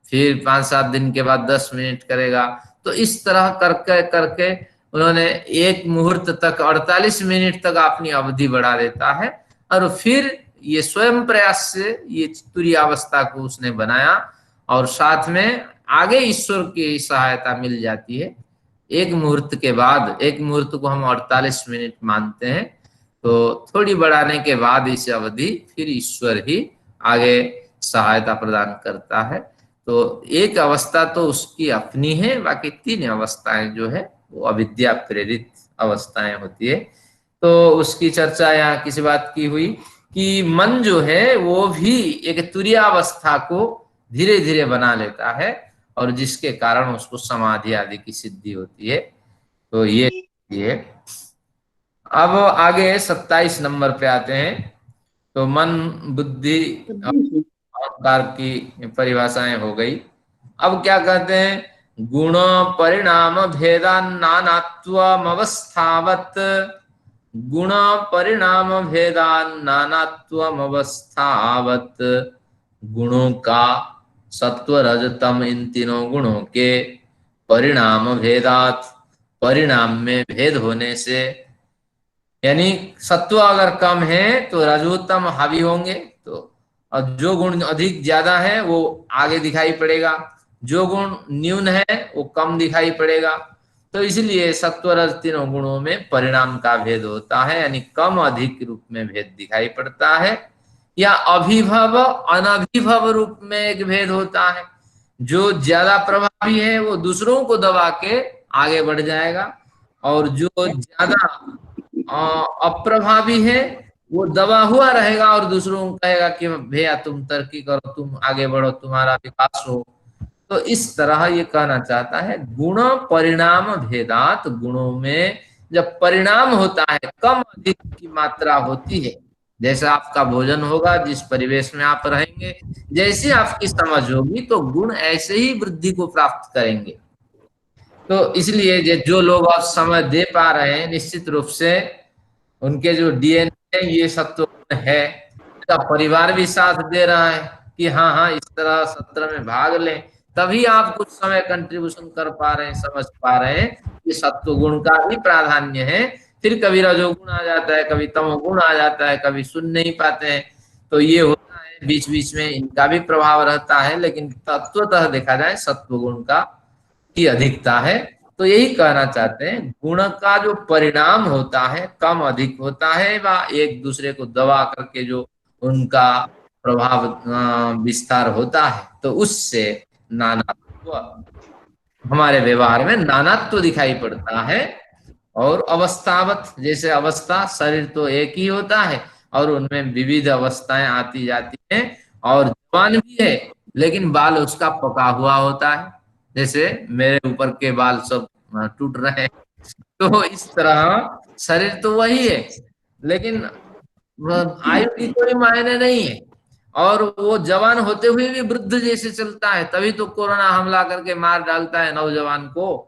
फिर 5-7 दिन के बाद 10 मिनट करेगा। तो इस तरह करके करके उन्होंने एक मुहूर्त तक 48 मिनट तक अपनी अवधि बढ़ा देता है, और फिर ये स्वयं प्रयास से ये तुरीयावस्था को उसने बनाया, और साथ में आगे ईश्वर की सहायता मिल जाती है। एक मुहूर्त के बाद, एक मुहूर्त को हम 48 मिनट मानते हैं, तो थोड़ी बढ़ाने के बाद इस अवधि फिर ईश्वर ही आगे सहायता प्रदान करता है। तो एक अवस्था तो उसकी अपनी है, बाकी 3 अवस्थाएं जो है वो अविद्या प्रेरित अवस्थाएं होती है। तो उसकी चर्चा यहाँ किसी बात की हुई कि मन जो है वो भी एक तुरीयावस्था को धीरे धीरे बना लेता है, और जिसके कारण उसको समाधि आदि की सिद्धि होती है। तो ये अब आगे 27 नंबर पे आते हैं। तो मन, बुद्धि और बुद्धि अहंकार की परिभाषाएं हो गई। अब क्या कहते हैं, गुण परिणाम भेदान नानात्वम अवस्थावत, गुण परिणाम भेदान नानात्वम अवस्थावत, गुणों का सत्व रज तम इन तीनों गुणों के परिणाम भेदात, परिणाम में भेद होने से, यानी सत्व अगर कम है तो रजोत्तम हावी होंगे, तो और जो गुण अधिक ज्यादा है वो आगे दिखाई पड़ेगा, जो गुण न्यून है वो कम दिखाई पड़ेगा। तो इसलिए सत्व रज तीनों गुणों में परिणाम का भेद होता है, यानी कम अधिक रूप में भेद दिखाई पड़ता है, या अभिभव अनभिभव रूप में एक भेद होता है। जो ज्यादा प्रभावी है वो दूसरों को दबा के आगे बढ़ जाएगा, और जो ज्यादा अप्रभावी है वो दबा हुआ रहेगा और दूसरों को कहेगा कि भैया तुम तरक्की करो, तुम आगे बढ़ो, तुम्हारा विकास हो। तो इस तरह ये कहना चाहता है, गुण परिणाम भेदात, गुणों में जब परिणाम होता है, कम अधिक की मात्रा होती है, जैसा आपका भोजन होगा, जिस परिवेश में आप रहेंगे, जैसी आपकी समझ होगी, तो गुण ऐसे ही वृद्धि को प्राप्त करेंगे। तो इसलिए जो लोग अब समय दे पा रहे हैं, निश्चित रूप से उनके जो डीएनए है ये सत्व गुण है, उनका परिवार भी साथ दे रहा है कि हाँ हाँ इस तरह सत्र में भाग लें, तभी आप कुछ समय कंट्रीब्यूशन कर पा रहे हैं, समझ पा रहे हैं कि सत्व गुण का ही प्राधान्य है। फिर कभी रजोगुण आ जाता है, कभी तमोगुण आ जाता है, कभी सुन नहीं पाते हैं, तो ये होता है, बीच बीच में इनका भी प्रभाव रहता है, लेकिन तत्वतः देखा जाए सत्व गुण का की अधिकता है। तो यही कहना चाहते हैं, गुण का जो परिणाम होता है कम अधिक होता है, व एक दूसरे को दबा करके जो उनका प्रभाव विस्तार होता है, तो उससे नानात्व, हमारे व्यवहार में नानात्व दिखाई पड़ता है। और अवस्थावत, जैसे अवस्था, शरीर तो एक ही होता है और उनमें विविध अवस्थाएं आती जाती हैं, और जवान भी है लेकिन बाल उसका पका हुआ होता है, जैसे मेरे ऊपर के बाल सब टूट रहे हैं। तो इस तरह शरीर तो वही है, लेकिन आयु की कोई मायने नहीं है, और वो जवान होते हुए भी वृद्ध जैसे चलता है, तभी तो कोरोना हमला करके मार डालता है नौजवान को।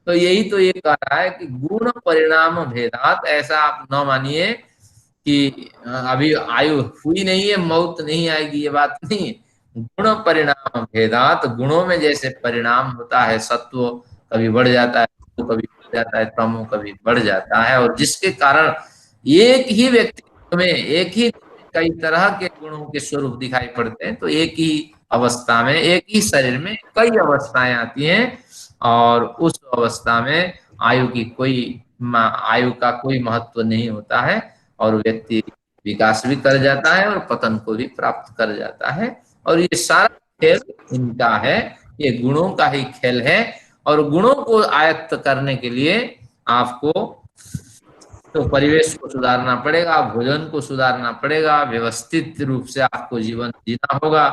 तो यही तो ये कह रहा है कि गुण परिणाम भेदात, ऐसा आप न मानिए कि अभी आयु हुई नहीं है, मौत नहीं आएगी, ये बात नहीं। गुण परिणाम भेदात, गुणों में जैसे परिणाम होता है, सत्व कभी बढ़ जाता है, कभी बढ़ जाता है, तमो कभी बढ़ जाता है, और जिसके कारण एक ही व्यक्ति में एक ही कई तरह के गुणों के स्वरूप दिखाई पड़ते हैं। तो एक ही अवस्था में, एक ही शरीर में कई अवस्थाएं आती हैं, और उस अवस्था में आयु का कोई महत्व नहीं होता है, और व्यक्ति विकास भी कर जाता है और पतन को भी प्राप्त कर जाता है। और ये सारा खेल इनका है, ये गुणों का ही खेल है। और गुणों को आयत्त करने के लिए आपको तो परिवेश को सुधारना पड़ेगा, भोजन को सुधारना पड़ेगा, व्यवस्थित रूप से आपको जीवन जीना होगा।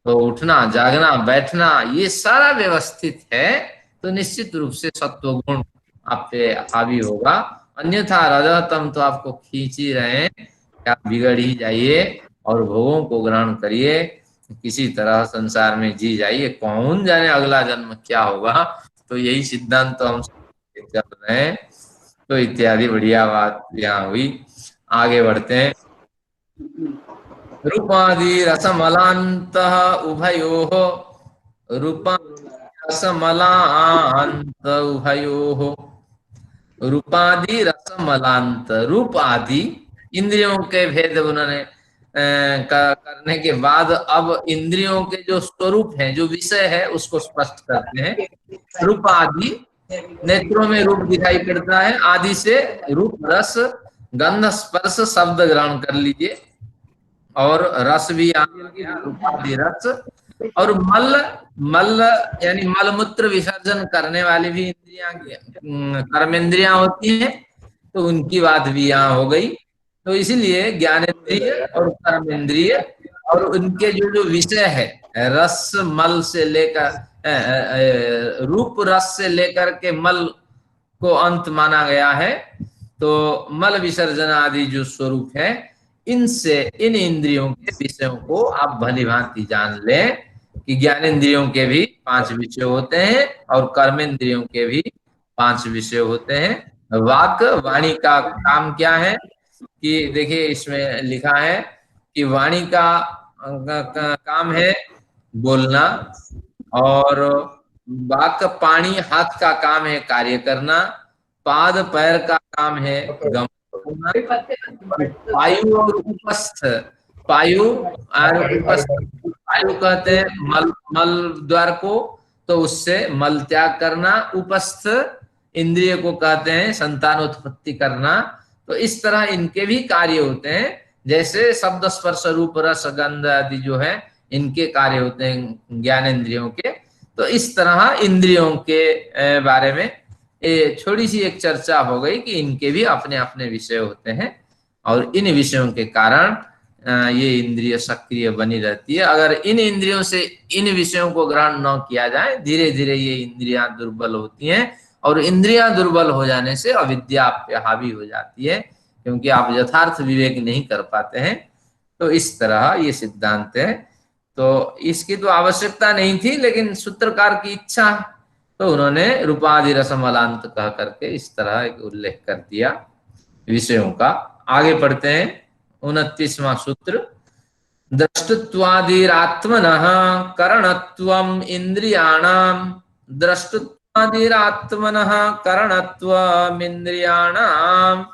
तो उठना, जागना, बैठना, ये सारा व्यवस्थित है, तो निश्चित रूप से सत्व गुण आप पे हावी होगा। अन्यथा रजतम तो आपको खींच ही रहे हैं, आप बिगड़ ही जाइए और भोगों को ग्रहण करिए, किसी तरह संसार में जी जाइए, कौन जाने अगला जन्म क्या होगा। तो यही सिद्धांत तो हम चल रहे हैं। तो इत्यादि बढ़िया बात यहाँ हुई। आगे बढ़ते हैं। रूपादि रसमलांत उभयोः, रूपादि रसमलांत उभयोः, रूपादि रसमलांत, रूप आदि इंद्रियों के भेद उन्होंने करने के बाद अब इंद्रियों के जो स्वरूप हैं, जो विषय है, उसको स्पष्ट करते हैं। रूप आदि, नेत्रों में रूप दिखाई पड़ता है, आदि से रूप, रस, गंध, स्पर्श, शब्द ग्रहण कर लीजिए, और रस भी आ गया, रूपादि रस। और मल, मल यानी मलमूत्र विसर्जन करने वाली भी इंद्रियां, कर्मेंद्रियां होती हैं, तो उनकी बात भी यहाँ हो गई। तो इसीलिए ज्ञानेन्द्रिय और कर्मेंद्रिय और उनके जो जो विषय है, रस, मल से लेकर रूप रस से लेकर के मल को अंत माना गया है। तो मल विसर्जन आदि जो स्वरूप है, इनसे इन इंद्रियों के विषयों को आप भली भांति जान लें कि ज्ञानेंद्रियों के भी 5 विषय होते हैं और कर्मेंद्रियों के भी 5 विषय होते हैं। वाक वाणी का काम क्या है कि देखिए इसमें लिखा है कि वाणी का काम है बोलना, और बाक पाणी हाथ का काम है कार्य करना, पाद पैर का काम है गमन करना, वायु और उपस्थ, वायु और उपस्थ, वायु कहते हैं मल मल द्वार को, तो उससे मल त्याग करना। उपस्थ इंद्रिय को कहते हैं संतानोत्पत्ति करना। तो इस तरह इनके भी कार्य होते हैं, जैसे शब्द स्पर्श रूप रस गंध आदि जो है इनके कार्य होते हैं ज्ञानेंद्रियों के। तो इस तरह इंद्रियों के बारे में छोटी सी एक चर्चा हो गई कि इनके भी अपने अपने विषय होते हैं, और इन विषयों के कारण ये इंद्रिय सक्रिय बनी रहती है। अगर इन इंद्रियों से इन विषयों को ग्रहण न किया जाए, धीरे धीरे ये इंद्रियां दुर्बल होती हैं, और इंद्रियां दुर्बल हो जाने से अविद्या आप पे हावी हो जाती है, क्योंकि आप यथार्थ विवेक नहीं कर पाते हैं। तो इस तरह ये सिद्धांत है। तो इसकी तो आवश्यकता नहीं थी, लेकिन सूत्रकार की इच्छा, तो उन्होंने रूपादि रसमलांत कह करके इस तरह एक उल्लेख कर दिया विषयों का। आगे पढ़ते हैं 29वां सूत्र। द्रष्टुत्वादिरात्मनः करणत्वम् इंद्रियाणाम, द्रष्टुत्वादिरात्मनः करणत्वम् इंद्रियाणाम।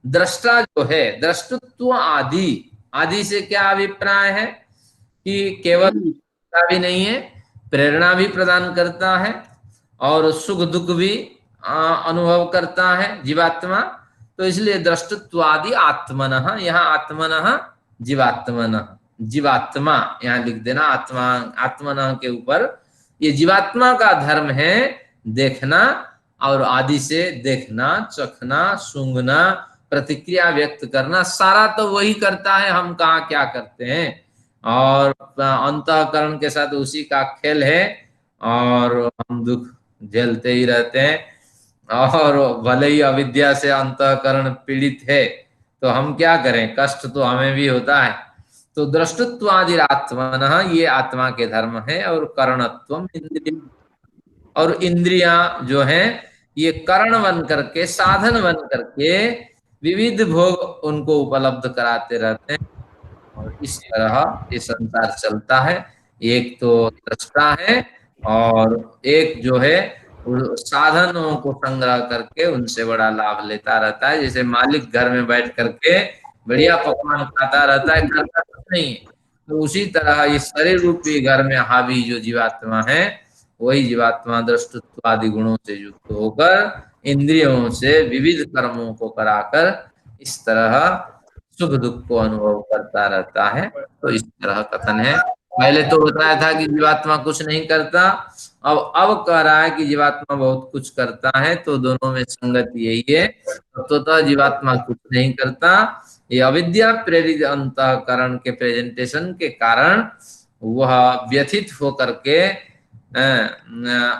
दृष्टा जो है, द्रष्टुत्व आदि, आदि से क्या अभिप्राय है कि केवल भी नहीं है, प्रेरणा भी प्रदान करता है और सुख दुख भी अनुभव करता है जीवात्मा। तो इसलिए दृष्टत्वादि आत्मनः, यहाँ आत्मनः जीवात्मन, जीवात्मा यहाँ लिख देना, आत्मा आत्मनः के ऊपर ये जीवात्मा का धर्म है देखना, और आदि से देखना, चखना, सूंघना, प्रतिक्रिया व्यक्त करना, सारा तो वही करता है, हम कहाँ क्या करते हैं। और अंतःकरण के साथ उसी का खेल है, और हम दुख झेलते ही रहते हैं। और भले ही अविद्या से अंतःकरण पीड़ित है, तो हम क्या करें, कष्ट तो हमें भी होता है। तो दृष्टत्वादिरात्मनः ये आत्मा के धर्म है, और करणत्वम इंद्रिय, और इंद्रियां जो हैं ये करण बन करके, साधन बन करके विविध भोग उनको उपलब्ध कराते रहते हैं। और इस तरह ये संसार चलता है। एक तो दृष्टा है, और एक जो है साधनों को संग्रह करके उनसे बड़ा लाभ लेता रहता है। जैसे मालिक घर में बैठ करके बढ़िया पकवान खाता रहता है, करता कुछ नहीं है। तो उसी तरह इस शरीर रूपी घर में हावी जो जीवात्मा है, वही जीवात्मा दृष्टत्व आदि गुणों से युक्त होकर इंद्रियों से विविध कर्मों को कराकर इस तरह सुख दुख को अनुभव करता रहता है। तो इस तरह कथन है। पहले तो बताया था कि जीवात्मा कुछ नहीं करता, अब कह रहा है कि जीवात्मा बहुत कुछ करता है। तो दोनों में संगत यही है, तो जीवात्मा कुछ नहीं करता, ये अविद्या प्रेरित अंतःकरण के प्रेजेंटेशन के कारण वह व्यथित होकर के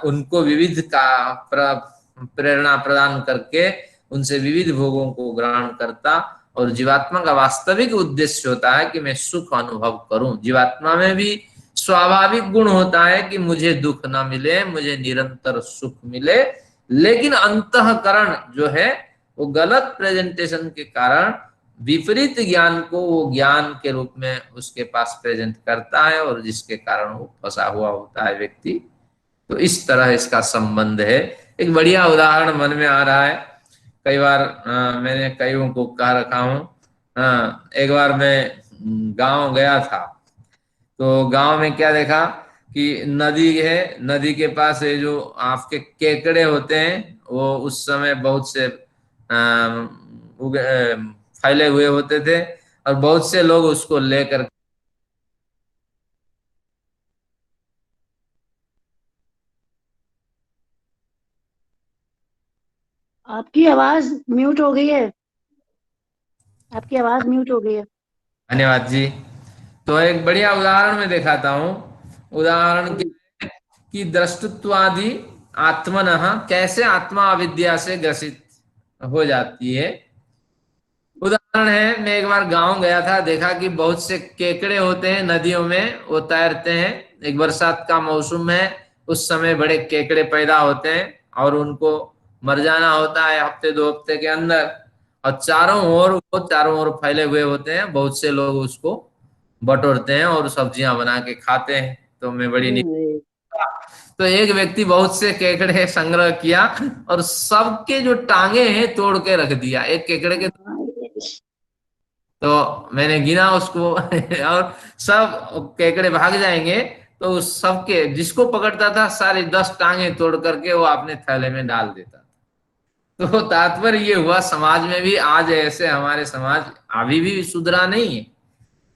उनको विविध का प्रेरणा प्रदान करके उनसे विविध भोगों को ग्रहण करता। और जीवात्मा का वास्तविक उद्देश्य होता है कि मैं सुख अनुभव करूं। जीवात्मा में भी स्वाभाविक गुण होता है कि मुझे दुख ना मिले, मुझे निरंतर सुख मिले, लेकिन अंतःकरण जो है वो गलत प्रेजेंटेशन के कारण विपरीत ज्ञान को वो ज्ञान के रूप में उसके पास प्रेजेंट करता है, और जिसके कारण वो फंसा हुआ होता है व्यक्ति। तो इस तरह इसका संबंध है। एक बढ़िया उदाहरण मन में आ रहा है, कई बार मैंने कईयों को कह रखा हूँ। एक बार मैं गांव गया था, तो गांव में क्या देखा कि नदी है, नदी के पास ये जो आपके केकड़े होते हैं, वो उस समय बहुत से फैले हुए होते थे, और बहुत से लोग उसको लेकर। आपकी आवाज म्यूट हो गई है। आपकी आवाज म्यूट हो गई है। धन्यवाद जी। तो एक बढ़िया उदाहरण में दिखाता हूँ। उदाहरण क्या है कि दृष्टत्वादि आत्मनः, कैसे आत्मा अविद्या से ग्रसित हो जाती है। उदाहरण है, मैं एक बार गांव गया था, देखा कि बहुत से केकड़े होते हैं नदियों में, वो तैरते हैं। एक बरसात का मौसम है, उस समय बड़े केकड़े पैदा होते हैं और उनको मर जाना होता है हफ्ते 2 हफ्ते के अंदर। और चारों ओर फैले हुए होते हैं, बहुत से लोग उसको बटोरते हैं और सब्जियां बना के खाते हैं। तो मैं बड़ी अरे, तो एक व्यक्ति बहुत से केकड़े संग्रह किया और सबके जो टांगे हैं तोड़ के रख दिया, एक केकड़े के। तो मैंने गिना उसको और सब केकड़े भाग जाएंगे, तो उस सबके जिसको पकड़ता था सारी 10 टांगे तोड़ करके वो अपने थैले में डाल देता था। तो तात्पर्य ये हुआ, समाज में भी आज ऐसे हमारे समाज अभी भी सुधरा नहीं है।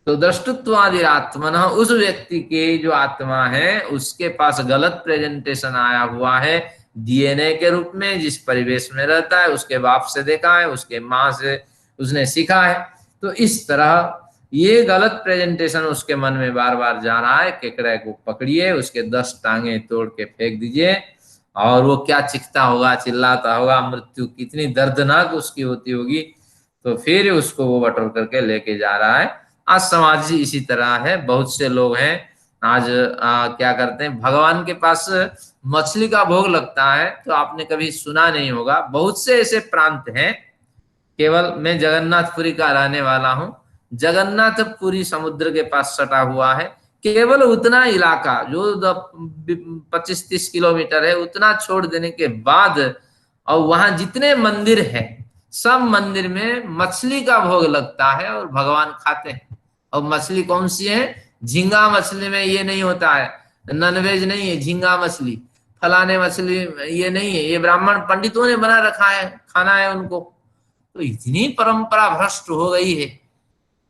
तो दृष्टत्वादि आत्मन, उस व्यक्ति के जो आत्मा है उसके पास गलत प्रेजेंटेशन आया हुआ है डीएनए के रूप में। जिस परिवेश में रहता है, उसके बाप से देखा है, उसके माँ से उसने सीखा है। तो इस तरह ये गलत प्रेजेंटेशन उसके मन में बार बार जा रहा है। केकड़े को पकड़िए, उसके 10 टांगे तोड़ के फेंक दीजिए और वो क्या चीखता होगा, चिल्लाता होगा, मृत्यु कितनी दर्दनाक उसकी होती होगी। तो फिर उसको वो बटोर करके लेके जा रहा है। आज समाज ही इसी तरह है। बहुत से लोग हैं आज क्या करते हैं, भगवान के पास मछली का भोग लगता है तो आपने कभी सुना नहीं होगा। बहुत से ऐसे प्रांत हैं, केवल मैं जगन्नाथपुरी का रहने वाला हूँ। जगन्नाथपुरी समुद्र के पास सटा हुआ है। केवल उतना इलाका जो 25-30 किलोमीटर है, उतना छोड़ देने के बाद और वहां जितने मंदिर है, सब मंदिर में मछली का भोग लगता है और भगवान खाते हैं। और मछली कौन सी है? झींगा मछली में ये नहीं होता है, नॉनवेज नहीं है, झींगा मछली, फलाने मछली ये नहीं है, ये ब्राह्मण पंडितों ने बना रखा है, खाना है उनको। तो इतनी परंपरा भ्रष्ट हो गई है।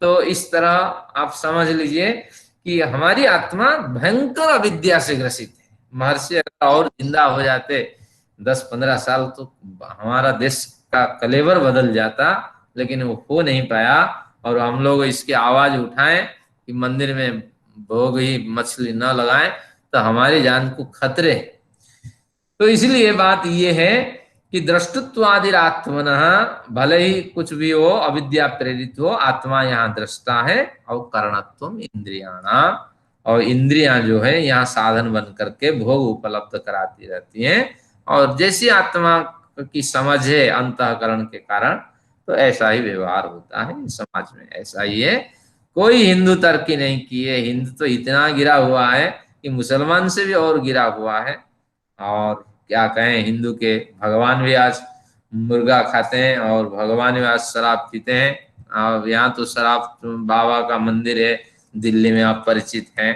तो इस तरह आप समझ लीजिए कि हमारी आत्मा भयंकर अविद्या से ग्रसित है। महर्षि अगर और जिंदा हो जाते 10-15 साल तो हमारा देश का कलेवर बदल जाता, लेकिन वो हो नहीं पाया। और हम लोग इसकी आवाज उठाएं कि मंदिर में भोग ही मछली न लगाएं, तो हमारी जान को खतरे। तो इसलिए बात ये है कि दृष्टत्वादि आत्मन, भले ही कुछ भी हो, अविद्या प्रेरित हो, आत्मा यहाँ दृष्टा है। और करणत्व इंद्रियाणा, और इंद्रियां जो है यहाँ साधन बन करके भोग उपलब्ध कराती रहती हैं। और जैसी आत्मा की समझ है अंतःकरण के कारण, तो ऐसा ही व्यवहार होता है समाज में, ऐसा ही है। कोई हिंदू तरक्की नहीं की है। हिंदू तो इतना गिरा हुआ है कि मुसलमान से भी और गिरा हुआ है। और क्या कहें, हिंदू के भगवान भी आज मुर्गा खाते हैं और भगवान भी आज शराब पीते हैं। और यहाँ तो शराब बाबा का मंदिर है दिल्ली में, आप परिचित हैं।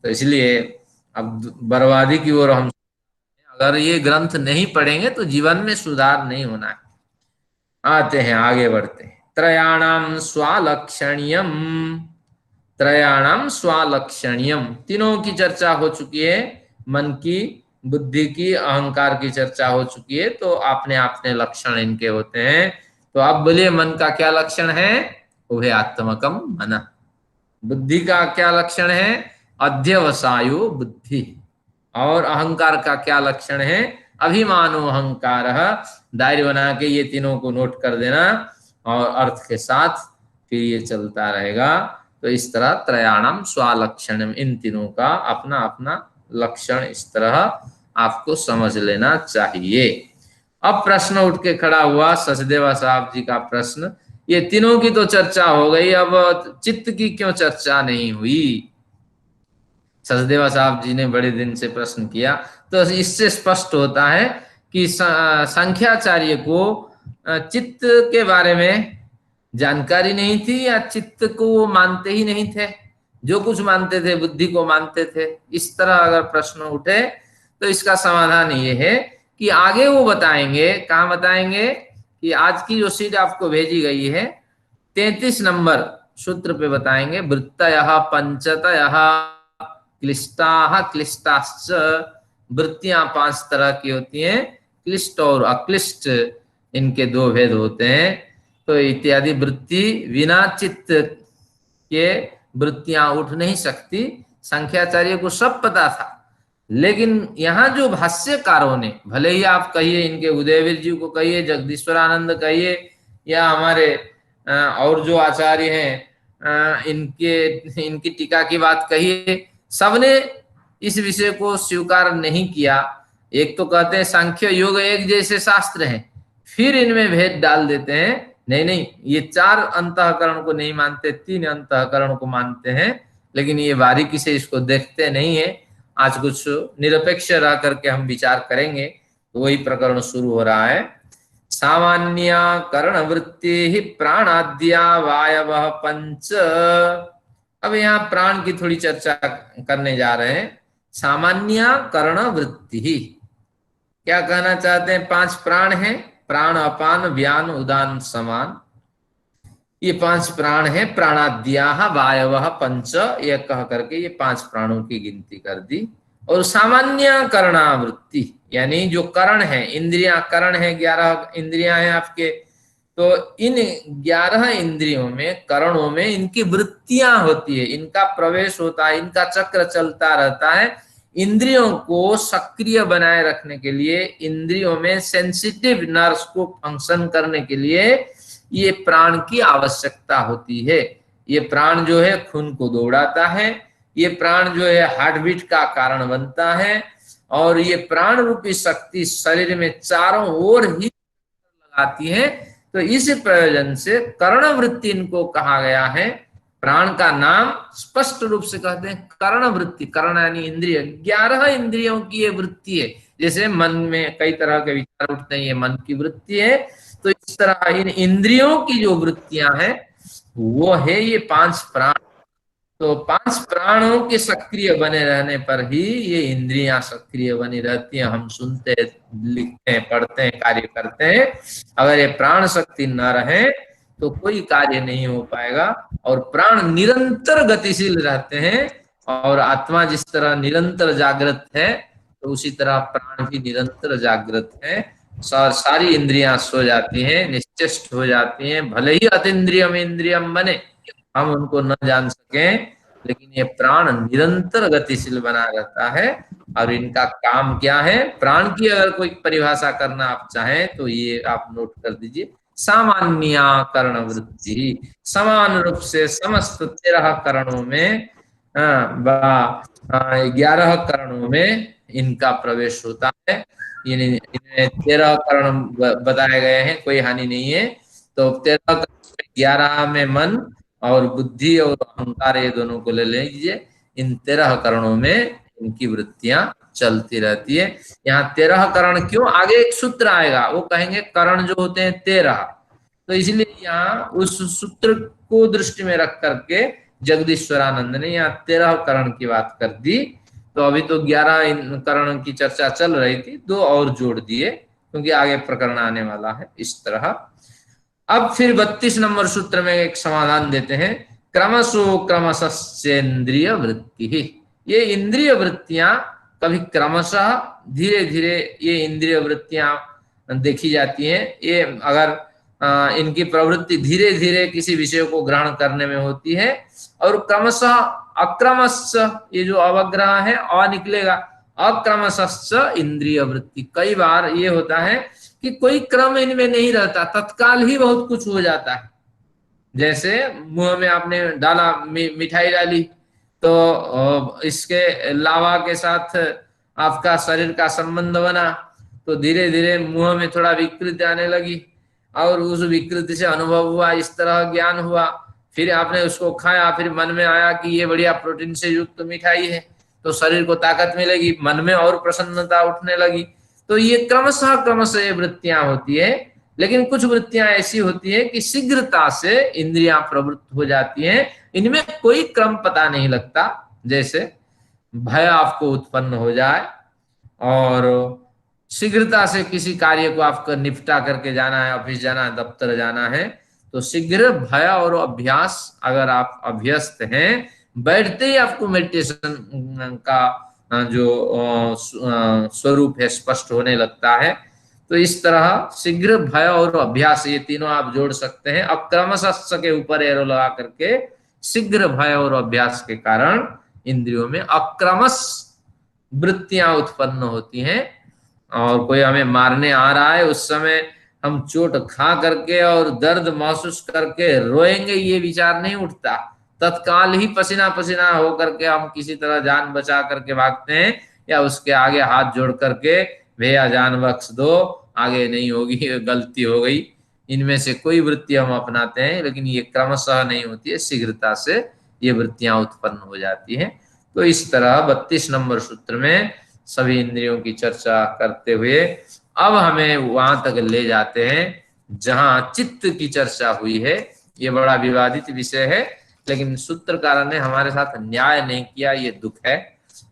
तो इसलिए अब बर्बादी की ओर हम, अगर ये ग्रंथ नहीं पढ़ेंगे तो जीवन में सुधार नहीं होना है। आते हैं, आगे बढ़ते हैं। त्रयाणाम स्वालक्षण्यम, त्रयाणाम स्वालक्षण्यम, तीनों की चर्चा हो चुकी है। मन की, बुद्धि की, अहंकार की चर्चा हो चुकी है। तो अपने अपने लक्षण इनके होते हैं। तो आप बोलिए, मन का क्या लक्षण है? उभय आत्मकम मन। बुद्धि का क्या लक्षण है? अध्यवसायो बुद्धि। और अहंकार का क्या लक्षण है? अभिमानो अहंकार। डायरी बना के ये तीनों को नोट कर देना और अर्थ के साथ फिर ये चलता रहेगा। तो इस तरह त्रयाणाम स्वालक्षण, इन तीनों का अपना अपना लक्षण इस तरह आपको समझ लेना चाहिए। अब प्रश्न उठ के खड़ा हुआ सचदेवा साहब जी का प्रश्न, ये तीनों की तो चर्चा हो गई, अब चित्त की क्यों चर्चा नहीं हुई? सचदेवा साहब जी ने बड़े दिन से प्रश्न किया। तो इससे स्पष्ट होता है कि संख्याचार्य को चित्त के बारे में जानकारी नहीं थी, या चित्त को वो मानते ही नहीं थे। जो कुछ मानते थे बुद्धि को मानते थे। इस तरह अगर प्रश्न उठे तो इसका समाधान ये है कि आगे वो बताएंगे। कहाँ बताएंगे? कि आज की जो सीट आपको भेजी गई है 33 नंबर सूत्र पे बताएंगे। वृत्तयः पंचतयः क्लिष्टाः क्लिष्टाश्च, वृत्तियां 5 तरह की होती हैं, क्लिष्ट और अक्लिष्ट इनके 2 भेद होते हैं। तो इत्यादि वृत्ति, बिना चित्त के वृत्तियां उठ नहीं सकती। संख्याचार्य को सब पता था, लेकिन यहाँ जो भाष्यकारों ने, भले ही आप कहिए इनके उदयवीर जी को कहिए, जगदीश्वरानंद कहिए, या हमारे और जो आचार्य हैं इनके इनकी टीका की बात कहिए, सबने इस विषय को स्वीकार नहीं किया। एक तो कहते हैं सांख्य योग एक जैसे शास्त्र हैं, फिर इनमें भेद डाल देते हैं, नहीं नहीं ये 4 अंतःकरण को नहीं मानते, 3 अंतःकरण को मानते हैं, लेकिन ये बारीकी से इसको देखते नहीं है। आज कुछ निरपेक्ष रह करके हम विचार करेंगे। तो वही प्रकरण शुरू हो रहा है। सामान्य करण वृत्ति ही प्राणाद्या वायव पंच। अब यहाँ प्राण की थोड़ी चर्चा करने जा रहे हैं। सामान्य करण वृत्ति ही क्या कहना चाहते हैं? 5 प्राण हैं, प्राण अपान व्यान उदान समान, ये 5 प्राण हैं। प्राणाद्या वायव पंच, ये कह करके ये 5 प्राणों की गिनती कर दी। और सामान्य करणावृत्ति यानी जो करण है, इंद्रियां करण है, 11 इंद्रियां हैं आपके, तो इन 11 इंद्रियों में, करणों में इनकी वृत्तियां होती है, इनका प्रवेश होता है, इनका चक्र चलता रहता है। इंद्रियों को सक्रिय बनाए रखने के लिए, इंद्रियों में सेंसिटिव नर्व्स को फंक्शन करने के लिए ये प्राण की आवश्यकता होती है। ये प्राण जो है खून को दौड़ाता है, ये प्राण जो है हार्ट बीट का कारण बनता है, और ये प्राण रूपी शक्ति शरीर में चारों ओर ही लगाती है। तो इस प्रयोजन से कर्ण वृत्ति इनको कहा गया है। प्राण का नाम स्पष्ट रूप से कहते हैं कर्ण वृत्ति। कर्ण यानी इंद्रिय, 11 इंद्रियों की ये वृत्ति है। जैसे मन में कई तरह के विचार उठते हैं, ये मन की वृत्ति है, तो इस तरह इन इंद्रियों की जो वृत्तियां हैं वो है ये 5 प्राण। तो 5 प्राणों के सक्रिय बने रहने पर ही ये इंद्रियां सक्रिय बनी रहती हैं। हम सुनते, लिखते हैं, पढ़ते हैं, कार्य करते हैं। अगर ये प्राण शक्ति न रहे तो कोई कार्य नहीं हो पाएगा। और प्राण निरंतर गतिशील रहते हैं, और आत्मा जिस तरह निरंतर जागृत है, तो उसी तरह प्राण भी निरंतर जागृत है। सारी इंद्रियां सो जाती हैं, निश्चेष्ट हो जाती हैं, भले ही अतीन्द्रियम इंद्रियम बने, हम उनको न जान सकें, लेकिन ये प्राण निरंतर गतिशील बना रहता है। और इनका काम क्या है? प्राण की अगर कोई परिभाषा करना आप चाहें तो ये आप नोट कर दीजिए, सामान्यकरण वृत्ति, समान रूप से समस्त 13 करणों में, 11 करणों में इनका प्रवेश होता है। इन्हें 13 करण बताए गए हैं, कोई हानि नहीं है। तो 13 11 में मन और बुद्धि और अहंकार, ये दोनों को ले लीजिए। इन 13 करणों में इनकी वृत्तियां चलती रहती है। यहाँ 13 करण क्यों? आगे एक सूत्र आएगा, वो कहेंगे करण जो होते हैं 13, तो इसलिए यहाँ उस सूत्र को दृष्टि में रख करके जगदीश्वरानंद ने यहाँ 13 करण की बात कर दी। तो अभी तो 11 करण की चर्चा चल रही थी, 2 और जोड़ दिए क्योंकि आगे प्रकरण आने वाला है। इस तरह अब फिर 32 नंबर सूत्र में एक समाधान देते हैं, क्रमशो क्रमशश्चेन्द्रिय वृत्ति ही। ये इंद्रिय वृत्तियां कभी क्रमशः धीरे धीरे ये इंद्रिय वृत्तियां देखी जाती हैं। ये अगर इनकी प्रवृत्ति धीरे धीरे किसी विषय को ग्रहण करने में होती है, और क्रमशः अक्रमश, ये जो अवग्रह है अ निकलेगा, अक्रमशश्च इंद्रिय वृत्ति। कई बार ये होता है कि कोई क्रम इनमें नहीं रहता, तत्काल ही बहुत कुछ हो जाता है। जैसे मुंह में आपने डाला, मिठाई डाली, तो इसके लावा के साथ आपका शरीर का संबंध बना, तो धीरे धीरे मुंह में थोड़ा विकृति आने लगी, और उस विकृति से अनुभव हुआ, इस तरह ज्ञान हुआ, फिर आपने उसको खाया, फिर मन में आया कि ये बढ़िया प्रोटीन से युक्त मिठाई है, तो शरीर को ताकत मिलेगी, मन में और प्रसन्नता उठने लगी। तो ये क्रमशः क्रमशः ये वृत्तियां होती है। लेकिन कुछ वृत्तियां ऐसी होती है कि शीघ्रता से इंद्रियां प्रवृत्त हो जाती हैं, इनमें कोई क्रम पता नहीं लगता। जैसे भय आपको उत्पन्न हो जाए और शीघ्रता से किसी कार्य को आपको निपटा करके जाना है, ऑफिस जाना है, दफ्तर जाना है, तो शीघ्र भय और अभ्यास, अगर आप अभ्यस्त हैं, बैठते ही आपको मेडिटेशन का जो स्वरूप है स्पष्ट होने लगता है। तो इस तरह शीघ्र भय और अभ्यास, ये तीनों आप जोड़ सकते हैं। अब क्रमशः के ऊपर एरो लगा करके शीघ्र भय और अभ्यास के कारण इंद्रियों में अक्रमश वृत्तियां उत्पन्न होती हैं। और कोई हमें मारने आ रहा है, उस समय हम चोट खा करके और दर्द महसूस करके रोएंगे, ये विचार नहीं उठता। तत्काल ही पसीना पसीना हो करके हम किसी तरह जान बचा करके भागते हैं, या उसके आगे हाथ जोड़ करके भैया जान बख्श दो, आगे नहीं होगी, गलती हो गई। इनमें से कोई वृत्ति हम अपनाते हैं, लेकिन ये क्रमशः नहीं होती है, शीघ्रता से ये वृत्तियां उत्पन्न हो जाती हैं। तो इस तरह 32 नंबर सूत्र में सभी इंद्रियों की चर्चा करते हुए अब हमें वहां तक ले जाते हैं जहां चित्त की चर्चा हुई है। ये बड़ा विवादित विषय है, लेकिन सूत्रकार ने हमारे साथ न्याय नहीं किया, ये दुख है।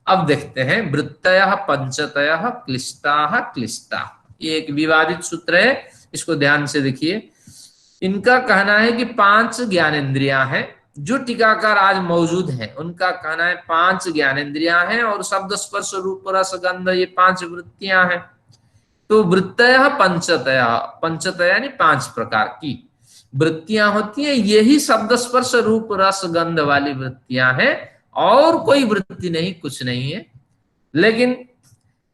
अब देखते हैं वृत्तयः पंचतयः क्लिष्टाः क्लिष्टा। ये एक विवादित सूत्र है, इसको ध्यान से देखिए। इनका कहना है कि 5 ज्ञानेंद्रियां हैं। जो टीकाकार आज मौजूद हैं उनका कहना है 5 ज्ञानेंद्रियां हैं और शब्द स्पर्श रूप रस गंध ये 5 वृत्तियां हैं। तो वृत्तयः पंचतयः, पंचतयः यानी 5 प्रकार की वृत्तियां होती हैं, यही शब्द स्पर्श रूप रस गंध वाली वृत्तियां हैं, और कोई वृत्ति नहीं, कुछ नहीं है। लेकिन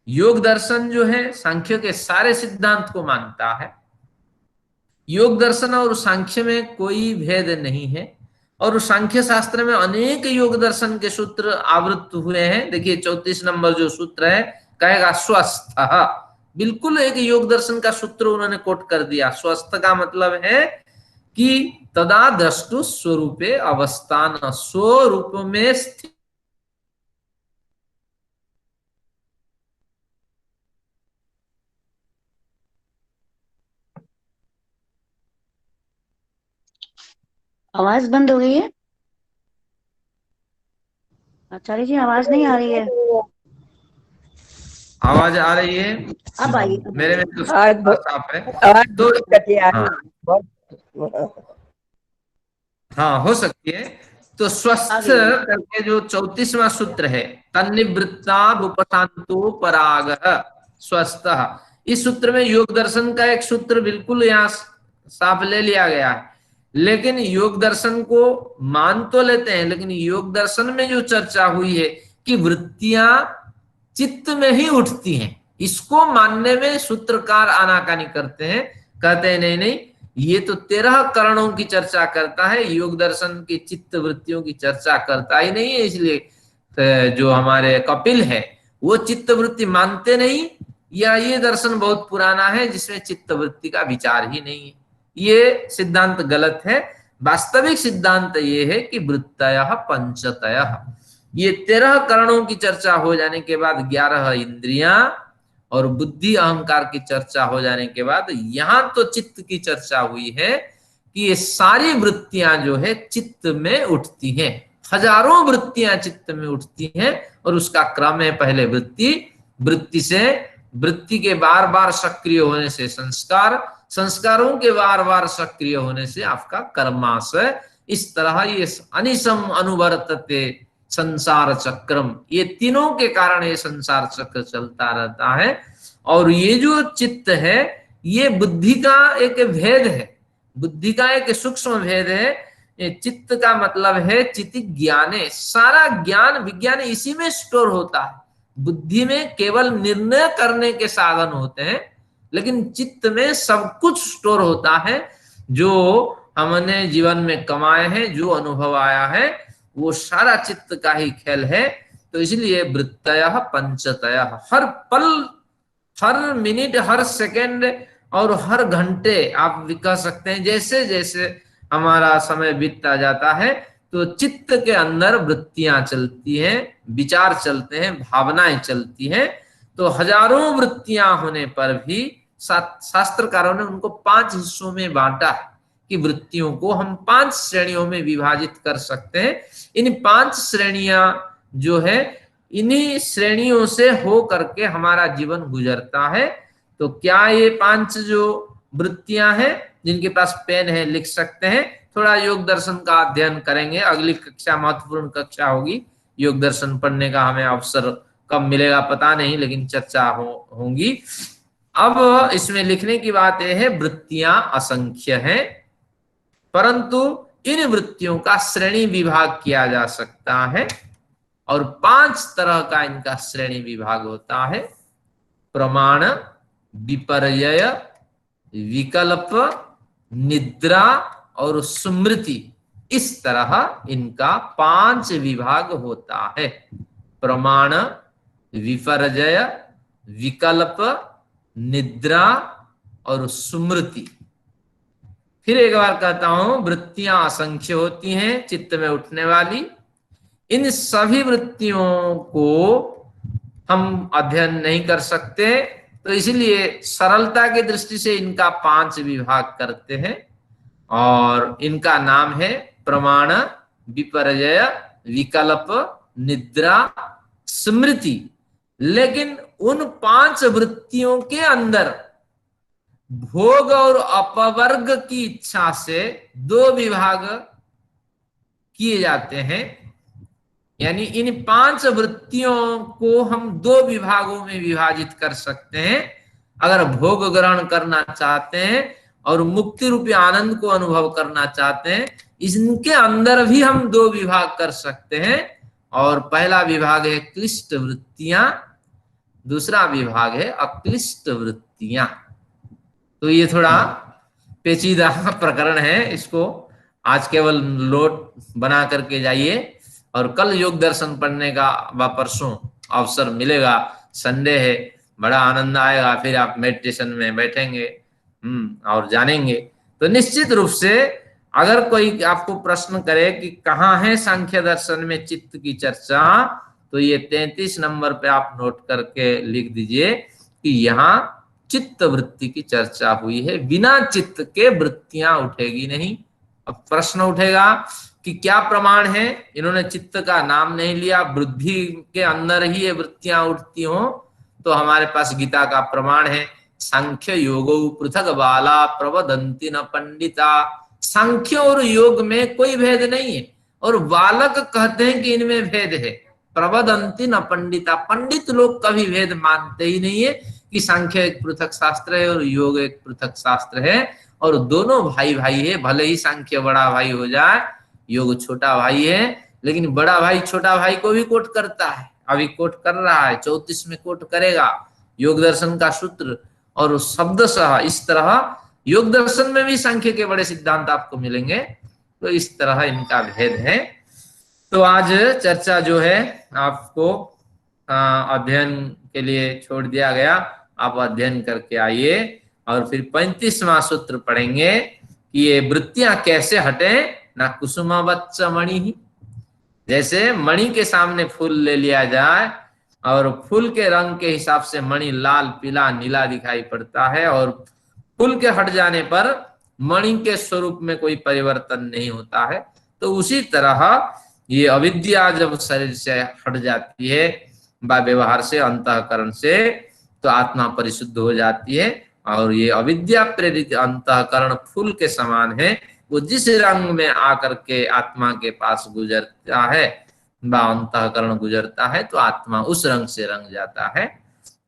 योग दर्शन जो है सांख्य के सारे सिद्धांत को मानता है। योग दर्शन और सांख्य में कोई भेद नहीं है, और सांख्य शास्त्र में अनेक योग दर्शन के सूत्र आवृत हुए हैं। देखिए 34 नंबर जो सूत्र है कहेगा स्वस्थ, बिल्कुल एक योग दर्शन का सूत्र उन्होंने कोट कर दिया। स्वस्थ का मतलब है कि तदा द्रष्टु स्वरूपे अवस्थान, स्वरूप में स्थित। आवाज बंद हो गई है आचार्य जी, आवाज नहीं आ रही है। आवाज आ रही है? अब आई, मेरे में तो साफ है। तो हाँ हो सकती है। तो स्वस्थ करके जो 34वां सूत्र है, तन्निवृत्ता उपशांतो पराग स्वस्थ, इस सूत्र में योग दर्शन का एक सूत्र बिल्कुल यहाँ साफ ले लिया गया है। लेकिन योग दर्शन को मान तो लेते हैं, लेकिन योग दर्शन में जो चर्चा हुई है कि वृत्तियां चित्त में ही उठती हैं, इसको मानने में सूत्रकार आनाकानी करते हैं। कहते हैं नहीं नहीं, ये तो 13 करणों की चर्चा करता है, योग दर्शन की चित्त वृत्तियों की चर्चा करता ही नहीं है। इसलिए जो हमारे कपिल है वो चित्त वृत्ति मानते नहीं, या ये दर्शन बहुत पुराना है जिसमें चित्त वृत्ति का विचार ही नहीं है। ये सिद्धांत गलत है। वास्तविक सिद्धांत ये है कि वृत्तयः पंचतयः, ये 13 करणों की चर्चा हो जाने के बाद 11 इंद्रियां और बुद्धि अहंकार की चर्चा हो जाने के बाद यहां तो चित्त की चर्चा हुई है कि ये सारी वृत्तियां जो है चित्त में उठती हैं। हजारों वृत्तियां चित्त में उठती हैं, और उसका क्रम है पहले वृत्ति, वृत्ति से वृत्ति के बार बार सक्रिय होने से संस्कार, संस्कारों के बार बार सक्रिय होने से आपका कर्माशय। इस तरह ये अनिशम अनुवर्तते संसार चक्रम, ये तीनों के कारण ये संसार चक्र चलता रहता है। और ये जो चित्त है ये बुद्धि का एक भेद है, बुद्धि का एक सूक्ष्म भेद है। ये चित्त का मतलब है चिति ज्ञाने, सारा ज्ञान विज्ञान इसी में स्टोर होता है। बुद्धि में केवल निर्णय करने के साधन होते हैं, लेकिन चित्त में सब कुछ स्टोर होता है। जो हमने जीवन में कमाए हैं, जो अनुभव आया है, वो सारा चित्त का ही खेल है। तो इसलिए वृत्तयः पंचतयः, हर पल, हर मिनट, हर सेकंड और हर घंटे आप भी कह सकते हैं, जैसे जैसे हमारा समय बीतता जाता है तो चित्त के अंदर वृत्तियां चलती हैं, विचार चलते हैं, भावनाएं चलती हैं। तो हजारों वृत्तियां होने पर भी शास्त्रकारों ने उनको 5 हिस्सों में बांटा है कि वृत्तियों को हम 5 श्रेणियों में विभाजित कर सकते हैं। इन 5 श्रेणियां जो है, इन्हीं श्रेणियों से हो करके हमारा जीवन गुजरता है। तो क्या ये 5 जो वृत्तियां हैं, जिनके पास पेन है लिख सकते हैं। थोड़ा योग दर्शन का अध्ययन करेंगे, अगली कक्षा महत्वपूर्ण कक्षा होगी। योग दर्शन पढ़ने का हमें अवसर कब मिलेगा पता नहीं, लेकिन चर्चा होगी। अब इसमें लिखने की बात यह है, वृत्तियां असंख्य हैं, परंतु इन वृत्तियों का श्रेणी विभाग किया जा सकता है। और 5 तरह का इनका श्रेणी विभाग होता है। प्रमाण, विपर्यय, विकल्प, निद्रा और स्मृति। इस तरह इनका 5 विभाग होता है। प्रमाण, विपर्यय, विकल्प, निद्रा और स्मृति। फिर एक बार कहता हूं, वृत्तियां असंख्य होती हैं चित्त में उठने वाली। इन सभी वृत्तियों को हम अध्ययन नहीं कर सकते, तो इसलिए सरलता की दृष्टि से इनका 5 विभाग करते हैं और इनका नाम है प्रमाण, विपर्यय, विकल्प, निद्रा, स्मृति। लेकिन उन 5 वृत्तियों के अंदर भोग और अपवर्ग की इच्छा से 2 विभाग किए जाते हैं। यानी इन 5 वृत्तियों को हम 2 विभागों में विभाजित कर सकते हैं। अगर भोग ग्रहण करना चाहते हैं और मुक्ति रूपी आनंद को अनुभव करना चाहते हैं, इनके अंदर भी हम 2 विभाग कर सकते हैं। और पहला विभाग है क्लिष्ट वृत्तियां, दूसरा विभाग है अक्लिष्ट वृत्तियां। तो ये थोड़ा पेचीदा प्रकरण है, इसको आज केवल नोट बना करके जाइए और कल योग दर्शन पढ़ने का व परसों अवसर मिलेगा। संडे है, बड़ा आनंद आएगा। फिर आप मेडिटेशन में बैठेंगे और जानेंगे। तो निश्चित रूप से अगर कोई आपको प्रश्न करे कि कहाँ है सांख्य दर्शन में चित्त की चर्चा, तो ये 33 नंबर पे आप नोट करके लिख दीजिए कि यहाँ चित्त वृत्ति की चर्चा हुई है। बिना चित्त के वृत्तियां उठेगी नहीं। अब प्रश्न उठेगा कि क्या प्रमाण है, इन्होंने चित्त का नाम नहीं लिया, बुद्धि के अंदर ही ये वृत्तियां उठती हो। तो हमारे पास गीता का प्रमाण है, सांख्य योगो पृथक बाला प्रवदंती न पंडिता। सांख्य और योग में कोई भेद नहीं है, और बालक कहते हैं कि इनमें भेद है। प्रवदंती न पंडिता, पंडित लोग कभी भेद मानते ही नहीं है कि सांख्य एक पृथक शास्त्र है और योग एक पृथक शास्त्र है, और दोनों भाई भाई है। भले ही सांख्य बड़ा भाई हो जाए, योग छोटा भाई है, लेकिन बड़ा भाई छोटा भाई को भी कोट करता है। अभी कोट कर रहा है, 34 में कोट करेगा योग दर्शन का सूत्र और शब्दशः इस तरह। योग दर्शन में भी सांख्य के बड़े सिद्धांत आपको मिलेंगे। तो इस तरह इनका भेद है। तो आज चर्चा जो है आपको अध्ययन के लिए छोड़ दिया गया। आप अध्ययन करके आइए और फिर 35वां सूत्र पढ़ेंगे कि ये वृत्तियां कैसे हटे। ना कुसुमावच्च मणि ही, जैसे मणि के सामने फूल ले लिया जाए और फूल के रंग के हिसाब से मणि लाल, पीला, नीला दिखाई पड़ता है, और फूल के हट जाने पर मणि के स्वरूप में कोई परिवर्तन नहीं होता है। तो उसी तरह ये अविद्या जब शरीर से हट जाती है बा व्यवहार से, अंतःकरण से, तो आत्मा परिशुद्ध हो जाती है। और ये अविद्या प्रेरित अंतःकरण फूल के समान है। वो जिस रंग में आकर के आत्मा के पास गुजरता है बा अंतःकरण गुजरता है, तो आत्मा उस रंग से रंग जाता है।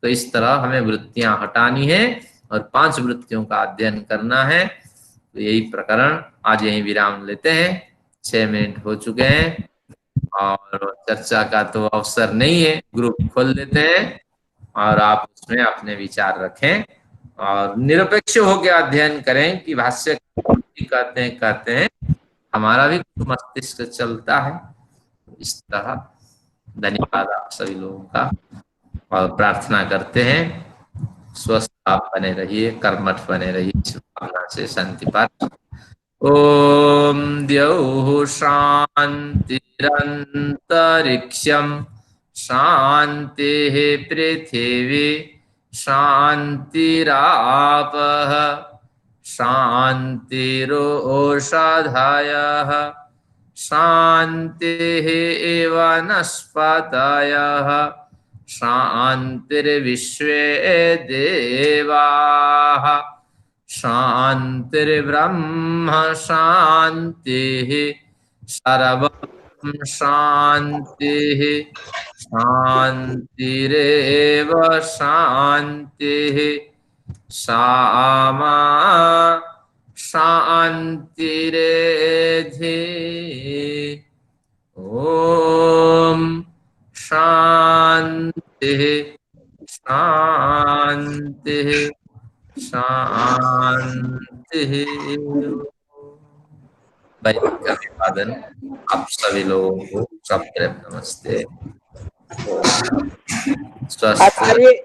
तो इस तरह हमें वृत्तियां हटानी है और 5 वृत्तियों का अध्ययन करना है। तो यही प्रकरण, आज यही विराम लेते हैं। 6 मिनट हो चुके हैं और चर्चा का तो अवसर नहीं है। ग्रुप खोल देते हैं और आप उसमें अपने विचार रखें और निरपेक्ष होकर अध्ययन करें कि भाष्य कहते हैं हमारा भी मस्तिष्क चलता है। इस तरह धन्यवाद आप सभी लोगों का, और प्रार्थना करते हैं स्वस्थ आप बने रहिए, कर्मठ बने रहिए, इस भावना से शांति पाठ। ओम द्यौः शान्तिरन्तरिक्षं शान्तिः पृथिवी शान्तिरापः शान्तिरोषधयः शान्तिः वनस्पतयः शान्तिर्विश्वे देवाः शान्तिर्ब्रह्म शान्तिः सर्वं शान्तिः शान्तिरेव शान्तिः सामा शान्तिरेधि। ओम शांति शांति। वैदिक का अभिवादन आप सभी लोगों को सप्रेम नमस्ते। स्वस्थ आचार्य